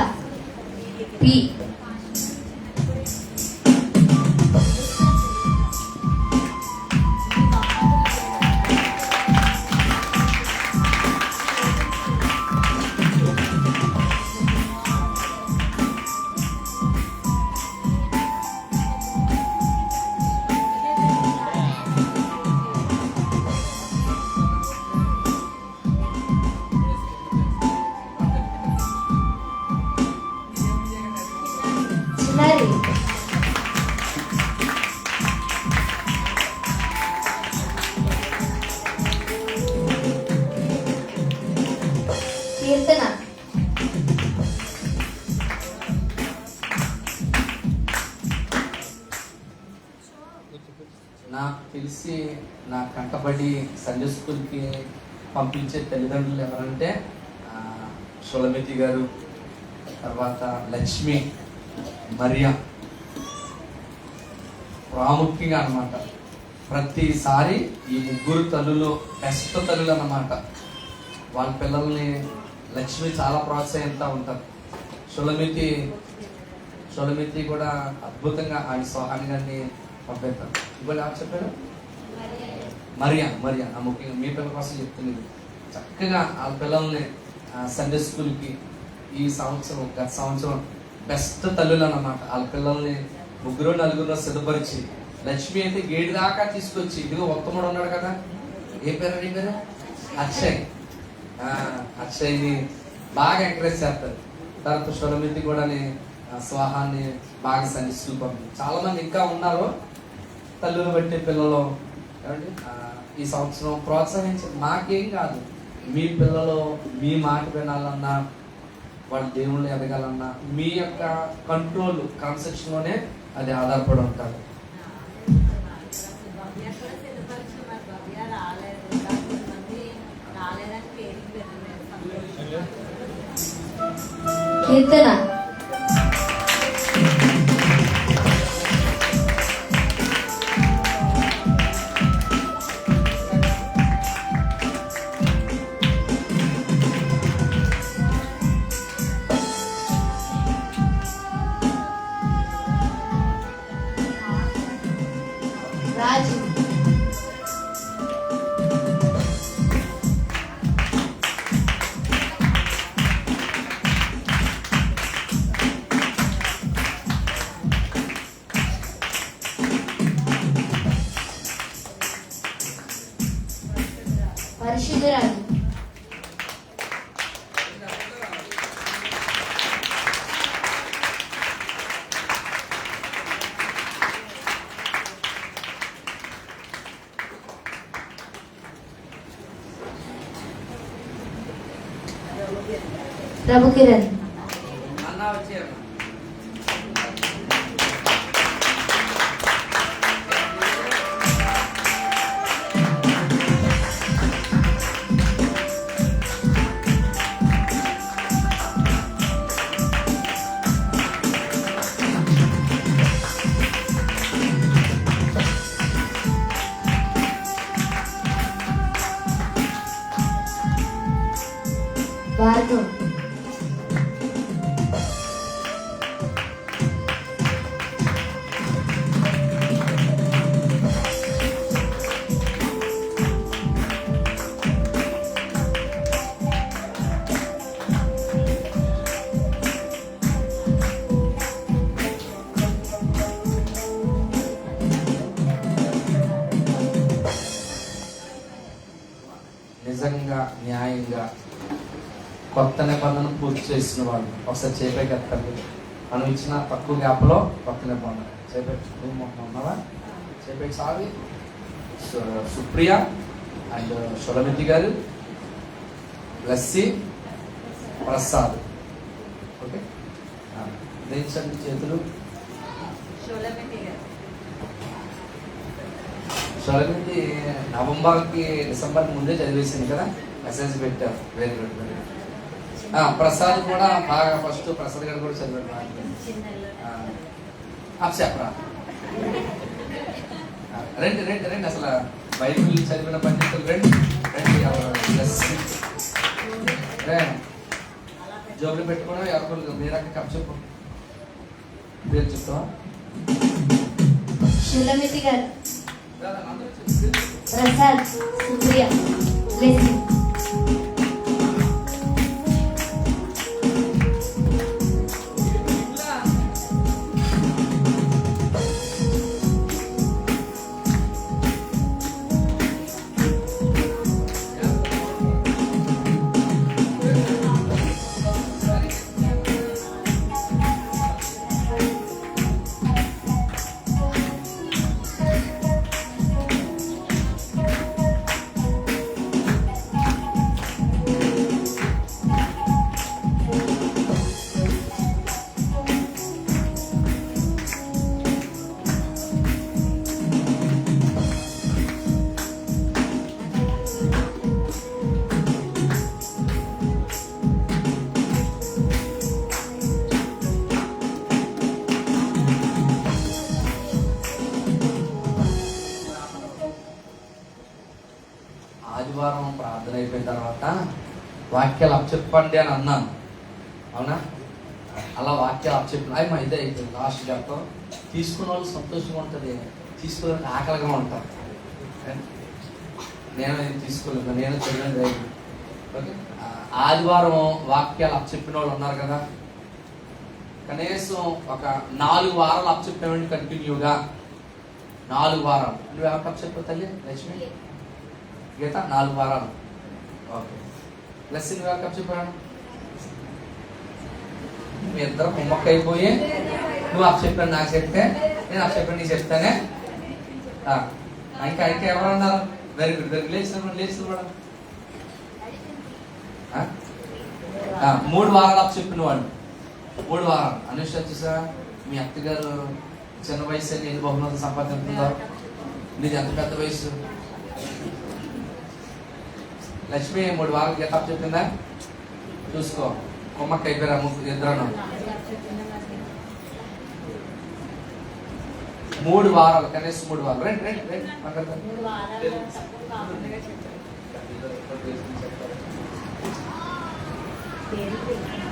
పి. చిన్నారి కీర్తన నాకు తెలిసి నా కంటబడి సండే స్కూల్కి పంపించే తల్లిదండ్రులు ఎవరంటే షులమితి గారు, తర్వాత లక్ష్మి, మరియా. ప్రాముఖ్యంగా అన్నమాట ప్రతిసారి ఈ ముగ్గురు తల్లులు బెస్ట్ తల్లులు అన్నమాట. వాళ్ళ పిల్లల్ని లక్ష్మి చాలా ప్రోత్సహిస్తూ ఉంటారు. షులమితి కూడా అద్భుతంగా ఆయన సోహాని గారిని పంపిస్తారు. ఇప్పుడు ఎవరు చెప్పారు? మరియా. ముఖ్యంగా మీ పిల్లల కోసం చెప్తుంది. చక్కగా వాళ్ళ పిల్లల్ని సండే స్కూల్కి ఈ సంవత్సరం గత సంవత్సరం బెస్ట్ తల్లులు అన్నమాట. వాళ్ళ పిల్లల్ని ముగ్గురు నలుగురు సిద్ధపరిచి, లక్ష్మి అయితే గేటు దాకా తీసుకొచ్చి, ఇదిగో ఉత్తముడు ఉన్నాడు కదా, ఏ పేరు అక్షయ్ని బాగా ఎంకరేజ్ చేస్తారు. తర్వాత షులమితి కూడా స్వాహాన్ని బాగా సండే స్కూల్ పంపింది. చాలా మంది ఇంకా ఉన్నారు తల్లులు బట్టి పిల్లలు. ఈ సంవత్సరం ప్రోత్సహించండి. మాకేం కాదు, మీ పిల్లలు మీ మాట వినాలన్నా, వాళ్ళ దేవుళ్ళు ఎదగాలన్నా మీ యొక్క కంట్రోల్ క్రమశిక్షణలోనే అది ఆధారపడి ఉంటారు. కీర్తన రాజు పరిశుద్ధరాజు ప్రభు కిరణ్ అన్న వచ్చారు. భార్గవ్ నిజంగా న్యాయంగా కొత్త నిబంధన పూర్తి చేసిన వాళ్ళు ఒకసారి చేపేకి ఎత్తండి. మనం ఇచ్చిన తక్కువ గ్యాప్లో కొత్త నిబంధన చేపేకి ఉన్నావా? చేపేకి సావి సుప్రియ అండ్ షులమితి గారు, లస్సి, ప్రసాద్. ఓకే, దించండి చేతులు. షులమితి నవంబర్కి డిసెంబర్కి ముందే చదివేసింది కదా, మెసేజ్ పెట్టారు. Very good, very good. Prasad కూడా బాగా ఫస్ట్ ప్రసాద్ గారు కూడా చదివాడు. చెప్పరా, రండి రండి రండి. అసలు బైబిల్ చదివిన పండితులు రండి రండి. జోబులు పెట్టుకోవడం ఎవరు మీరక్క కప్ చెప్పు పేరు చెప్తావా? షులమితి గారు, ప్రసాద్, సుప్రియ, లెస్లీ. ఆదివారం ప్రార్థన అయిపోయిన తర్వాత వాక్యాలు అప్పచెప్పండి అని అన్నాను, అవునా? అలా వాక్యాలు అప్పచెప్పిన అవి మా ఇదే అయిపోయింది. లాస్ట్ చెప్తాం తీసుకున్న వాళ్ళు సంతోషంగా ఉంటుంది, తీసుకోవడానికి ఆకలిగా ఉంటారు. నేను ఇది తీసుకోలేదు, నేను చదివింది. ఓకే, ఆదివారం వాక్యాలు అప్పచెప్పిన వాళ్ళు ఉన్నారు కదా, కనీసం ఒక 4 వారాలు అప్పచెప్పామండి కంటిన్యూగా. 4 వారాలు. నువ్వు ఎవరికి అప్పచెప్పావు తల్లి? లక్ష్మి గీత 4 వారాలు. ఓకే, ప్లస్ నువ్వు ఎవరికి అప్పచెప్పాను? మీ ఇద్దరు కుమ్మక్క అయిపోయి నువ్వు అప్పచెప్పాను నాకు చెప్తే, నేను అప్పచెప్పాను నీకు చెప్తానే. ఇంకా ఇంకా ఎవరు ఉన్నారు? వెరీ గుడ్, వెరీ లేచిన లేచిన మేడం. 3 వారాలు అప్పచెప్పిన వాడు. 3 వారాలు. అనుష చూసా, మీ అత్తగారు చిన్న వయసు అని ఎన్ని బహుమతులు సంపాదించుతుందో, నీది ఎంత పెద్ద వయసు? లక్ష్మి 3 వారాలు గీత చెప్పిందా? చూసుకో, కొమ్మక్క అయిపోయారా ఇద్దరు? 3 వారాలు, కనీసం 3 వారాలు. రండి రండి రండి.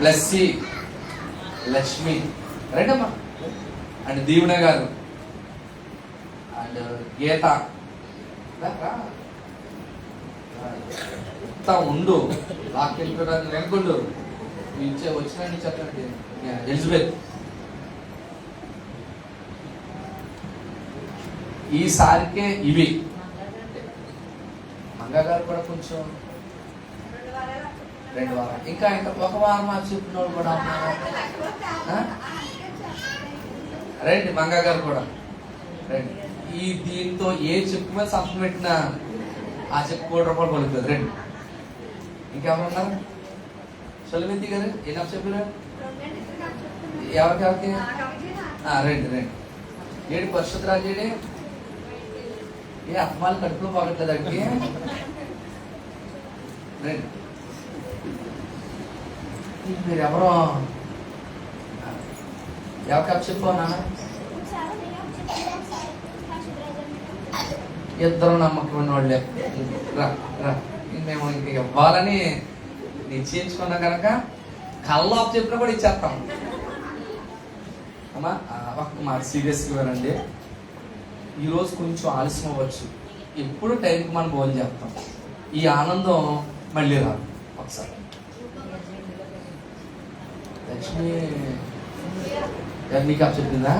లస్సి, లక్ష్మి రండమ్మా, అండ్ దీవెన గారు, అండ్ గీత. ఉండు లాక్కెళ్ళిపోయారు వెనుకుండు ఇచ్చే వచ్చిన చెప్పండి. ఎలిజబెత్, ఈసారికే ఇవి. మంగా గారు కూడా కొంచెం 2 వారాలు. ఇంకా ఇంకా 1 వారం చెప్పిన వాళ్ళు కూడా ఉన్నారు. రండి, మంగా గారు కూడా రండి. ఈ దీంతో ఏ చెప్పు మీద సంతకం పెట్టినా ఆ చెప్పు ₹1 పలుకుతుంది. రండి. ఇంకెవరున్నారు? సొలమితి గారు ఏం చెప్పారు? ఎవరికి? రండి రండి. ఏడు పరిశుద్ధ రాజేడి ఏ అమ్మాయిలు కడుపులో పోగట్లేదు అడిగి. రండి. మీరు ఎవరో ఎవరికి చెప్పు నాన్న? ఇద్దరు నమ్మకం వాళ్ళే. రా రా, మేము ఇంక ఇవ్వాలని నిశ్చయించుకున్నాం కనుక కళ్ళ ఆఫ్ చెప్పినా కూడా ఇచ్చేస్తాం. అమ్మా ఒక్క మాట సీరియస్గా వినండి. ఈరోజు కొంచెం ఆలస్యం అవ్వచ్చు, ఎప్పుడు టైంకి మనం భోజనం చేస్తాం. ఈ ఆనందం మళ్ళీ రాదు. ఒకసారి లక్ష్మి నీకు అప్ చెప్పిందా?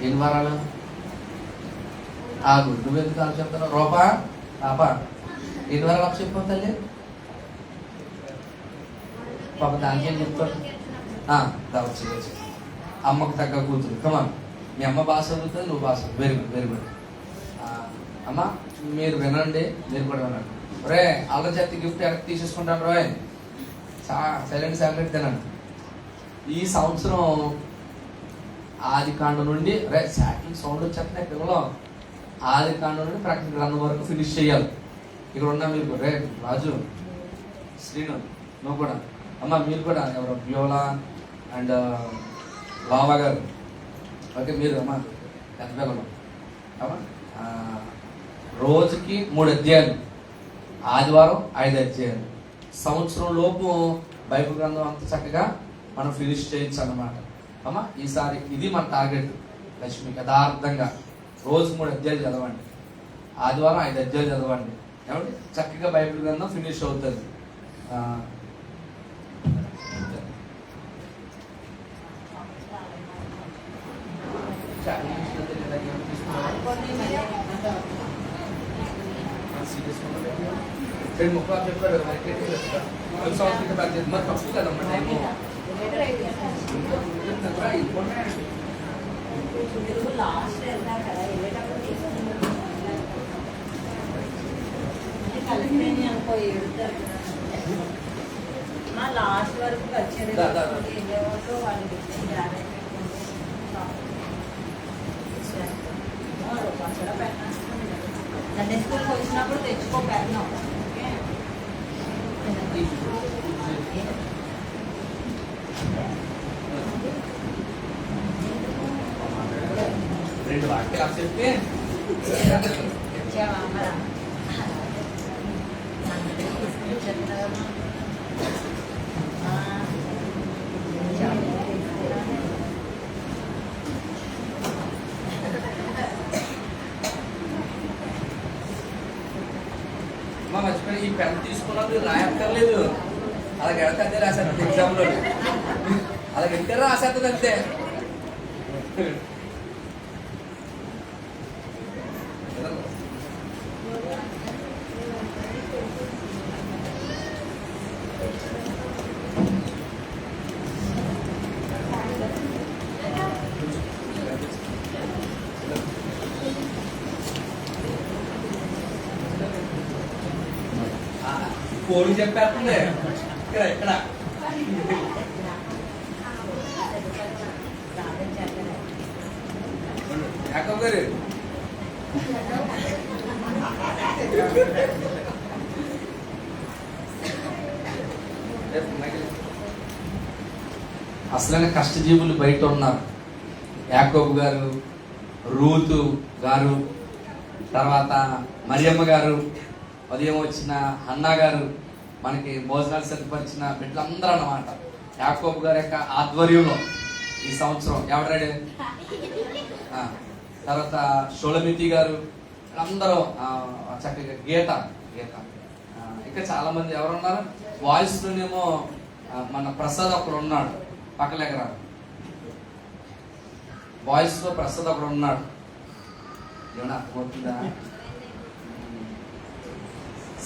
ఎన్ని వారాలు? ఆగు, నువ్వెందుకు అప్ చెప్తావు? రూపా పాప ఎన్ని వారాలు అప్ చెప్పావు తల్లి? పాప దానికి ఏం చెప్తాడు? దావచ్చు. అమ్మకు తగ్గ కూతురు. కమాన్, మీ అమ్మ బాగా చదువుతుంది, నువ్వు బాగా చదువు. Very good, very good. అమ్మ మీరు వినండి, మీరు కూడా వినండి. రే అల్ల చేతి గిఫ్ట్ ఎక్కడ తీసేసుకుంటాను రోయ్, సైలెంట్ సైలెంట్ తినండి. ఈ సంవత్సరం ఆదికాండం నుండి శాటింగ్ సౌండ్ వచ్చేస్తున్నాయి పిల్లలు. ఆదికాండం నుండి ప్రకటన గ్రంథం వరకు ఫినిష్ చేయాలి. ఇక్కడ ఉన్నా మీరు రే రాజు, శ్రీను, నువ్వు కూడా. అమ్మ మీరు కూడా, ఎవరు బ్యోలా అండ్ లావా గారు. ఓకే మీరు అమ్మ ఎంత పిల్లలు అవునా? రోజుకి 3 అధ్యాయాలు, ఆదివారం 5 అధ్యాయాలు, సంవత్సరం లోపు బైబిల్ గ్రంథం అంత చక్కగా మనం ఫినిష్ చేయొచ్చు అన్నమాట. అమ్మా ఈసారి ఇది మన టార్గెట్. లక్ష్మి యథార్థంగా రోజు 3 అధ్యాయాలు చదవండి, ఆదివారం 5 అధ్యాయాలు చదవండి. ఏమంటే చక్కగా బైబిల్ గ్రంథం ఫినిష్ అవుతుంది. చెప్పారు మరి తప్పు కదమ్మా టైము. లాస్ట్ వెళ్తాం కదా, వెళ్ళేటప్పుడు తీసుకుంటాం కలిపి అనుకో ఎడుతారు మా లాస్ట్ వరకు వచ్చేది వెళ్ళేవాళ్ళు వాళ్ళు సండే స్కూల్కి వచ్చినప్పుడు తెచ్చుకో పెడతాం. రెండు వాక్యాలు చెప్పి మర్చిపోయి ఈ పెన్ తీసుకున్నప్పుడు రాయక్కర్లేదు, అలాగే ఎడతే అదే రాసేస్తుంది ఎగ్జామ్లో, అలాగే ఎంత రాసేస్తుంది అంతే. కోడి చెప్పేస్తుంది ఇక్కడ ఇక్కడ యాకబ్ గారు అసలైన కష్టజీవులు బయట ఉన్నారు. యాకోబు గారు, రూతు గారు, తర్వాత మరియమ్మ గారు, ఉదయం వచ్చిన హన్నా గారు, మనకి భోజనాలు సిద్ధపరిచిన బిడ్డలందరూ అన్నమాట. యాకోబు గారి యొక్క ఆధ్వర్యంలో ఈ సంవత్సరం ఎవడాడు, తర్వాత షోలమితి గారు, అందరూ చక్కగా గీత ఇంకా చాలా మంది ఎవరున్నారు. వాయిస్ లోనేమో మన ప్రసాద్ ఒకడు ఉన్నాడు, పక్కలేకరా వాయిస్ లో ప్రసాద్ ఒకడు ఉన్నాడు. ఏమన్నా అర్థమవుతుందా?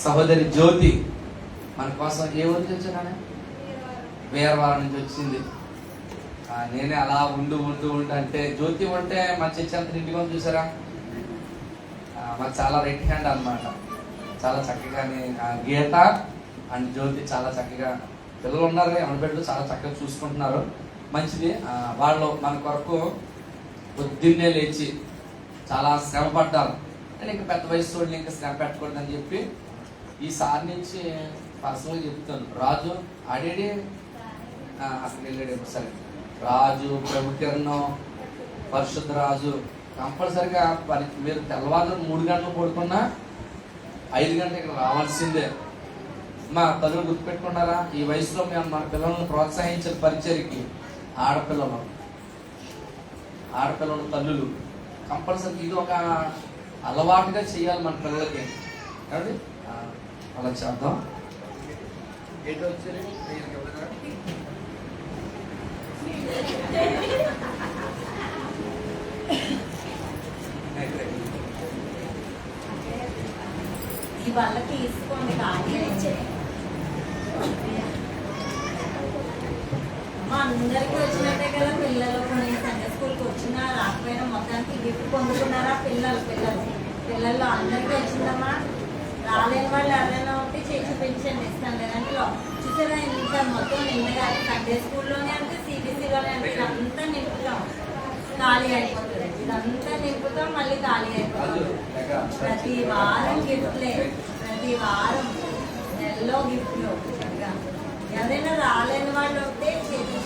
సహోదరి జ్యోతి మన కోసం ఏ ఊరి నుంచి వచ్చానే, వీరవారం నుంచి వచ్చింది. నేనే అలా ఉండు అంటే జ్యోతి ఉంటే మంచి ఎంత ఇంటికి చూసారా, మాకు చాలా రెడ్ హ్యాండ్ అన్నమాట. చాలా చక్కగా గీత అండ్ జ్యోతి చాలా చక్కగా పిల్లలు ఉన్నారు, బిడ్డలు చాలా చక్కగా చూసుకుంటున్నారు. మంచిది. వాళ్ళు మన కొరకు పొద్దున్నే లేచి చాలా శ్రమ పడ్డారు. నేను ఇంకా పెద్ద వయసు వాళ్ళు ఇంకా శ్రమ పెట్టకూడదని చెప్పి ఈసారి నుంచి పర్సనల్గా చెప్తాను. రాజు ఆడేడి అక్కడికి వెళ్ళాడు. సరే రాజు, ప్రభు కిరణం, పరిశుద్ధ రాజు కంపల్సరిగా మీరు తెల్లవారు 3 గంటలు పడుకున్నా 5 గంటలు ఇక్కడ రావాల్సిందే. మా తల్లులు గుర్తుపెట్టుకున్నారా? ఈ వయసులో మేము మన పిల్లలను ప్రోత్సహించిన పరిచర్కి ఆడపిల్లలు తల్లులు కంపల్సరీ ఇది ఒక అలవాటుగా చేయాలి మన పిల్లలకి. కాబట్టి అలా చేద్దాం. ఏంటో వచ్చారు ఇవాళ తీసుకోండి కానీ మా అందరికి వచ్చినట్టే కదా పిల్లలు. కొన్ని సండే స్కూల్కి వచ్చినా రాకపోయినా మొత్తానికి గిఫ్ట్ పొందుకున్నారా పిల్లలు అందరికీ వచ్చిందమ్మా. రాలేని వాళ్ళు ఎవరైనా ఉంటే చేసి పెంచండి, ఇస్తాను. లేదంటే చూసారా ఇంత మొత్తం నిన్నగా సండే స్కూల్లోనే అంటే సిబిఎస్ఈలోనే అంటే ఇదంతా నింపుతాం, ఖాళీ అయిపోతుంది. ఇదంతా నింపుతాం, మళ్ళీ ఖాళీ అయిపోతుంది. ప్రతి వారం గిఫ్ట్లే, ప్రతి వారం నెలలో గిఫ్ట్లు. ఎవరైనా రాలేని వాళ్ళు ఉంటే చేసి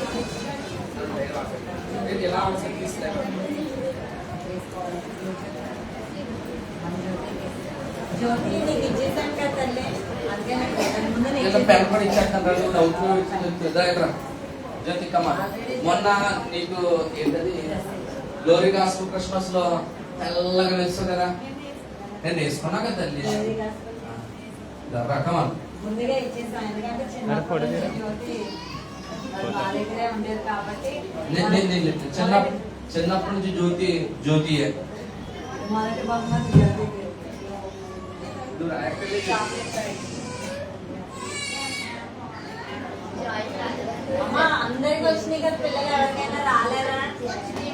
జ్యోతి నీకు ఇచ్చేసాను కదా తల్లి, అందుకే నాకు పెట్టను. ముందు నీకు ఏదో పెన్ కూడా ఇచ్చేస్తాను దగ్గర జ్యోతి కమ్మ. మొన్న నీకు ఏంటది గ్లోరీ గాస్పుల్ క్రిస్మస్ లో తెల్లగా వేస్తావు కదా, నేను వేసుకున్నా కదా తల్లి రకమా ముందుగా ఇచ్చేసాను, ఎందుకంటే చిన్నప్పుడు జ్యోతి మా దగ్గరే ఉండేది కాబట్టి చిన్నప్పటి నుంచి జ్యోతియే. మొదటి బహుమతి జ్యోతికి. అమ్మా అందరికి వచ్చినాయి కదా, పిల్లలు ఎవరికైనా రాలేరా? వచ్చినాయి.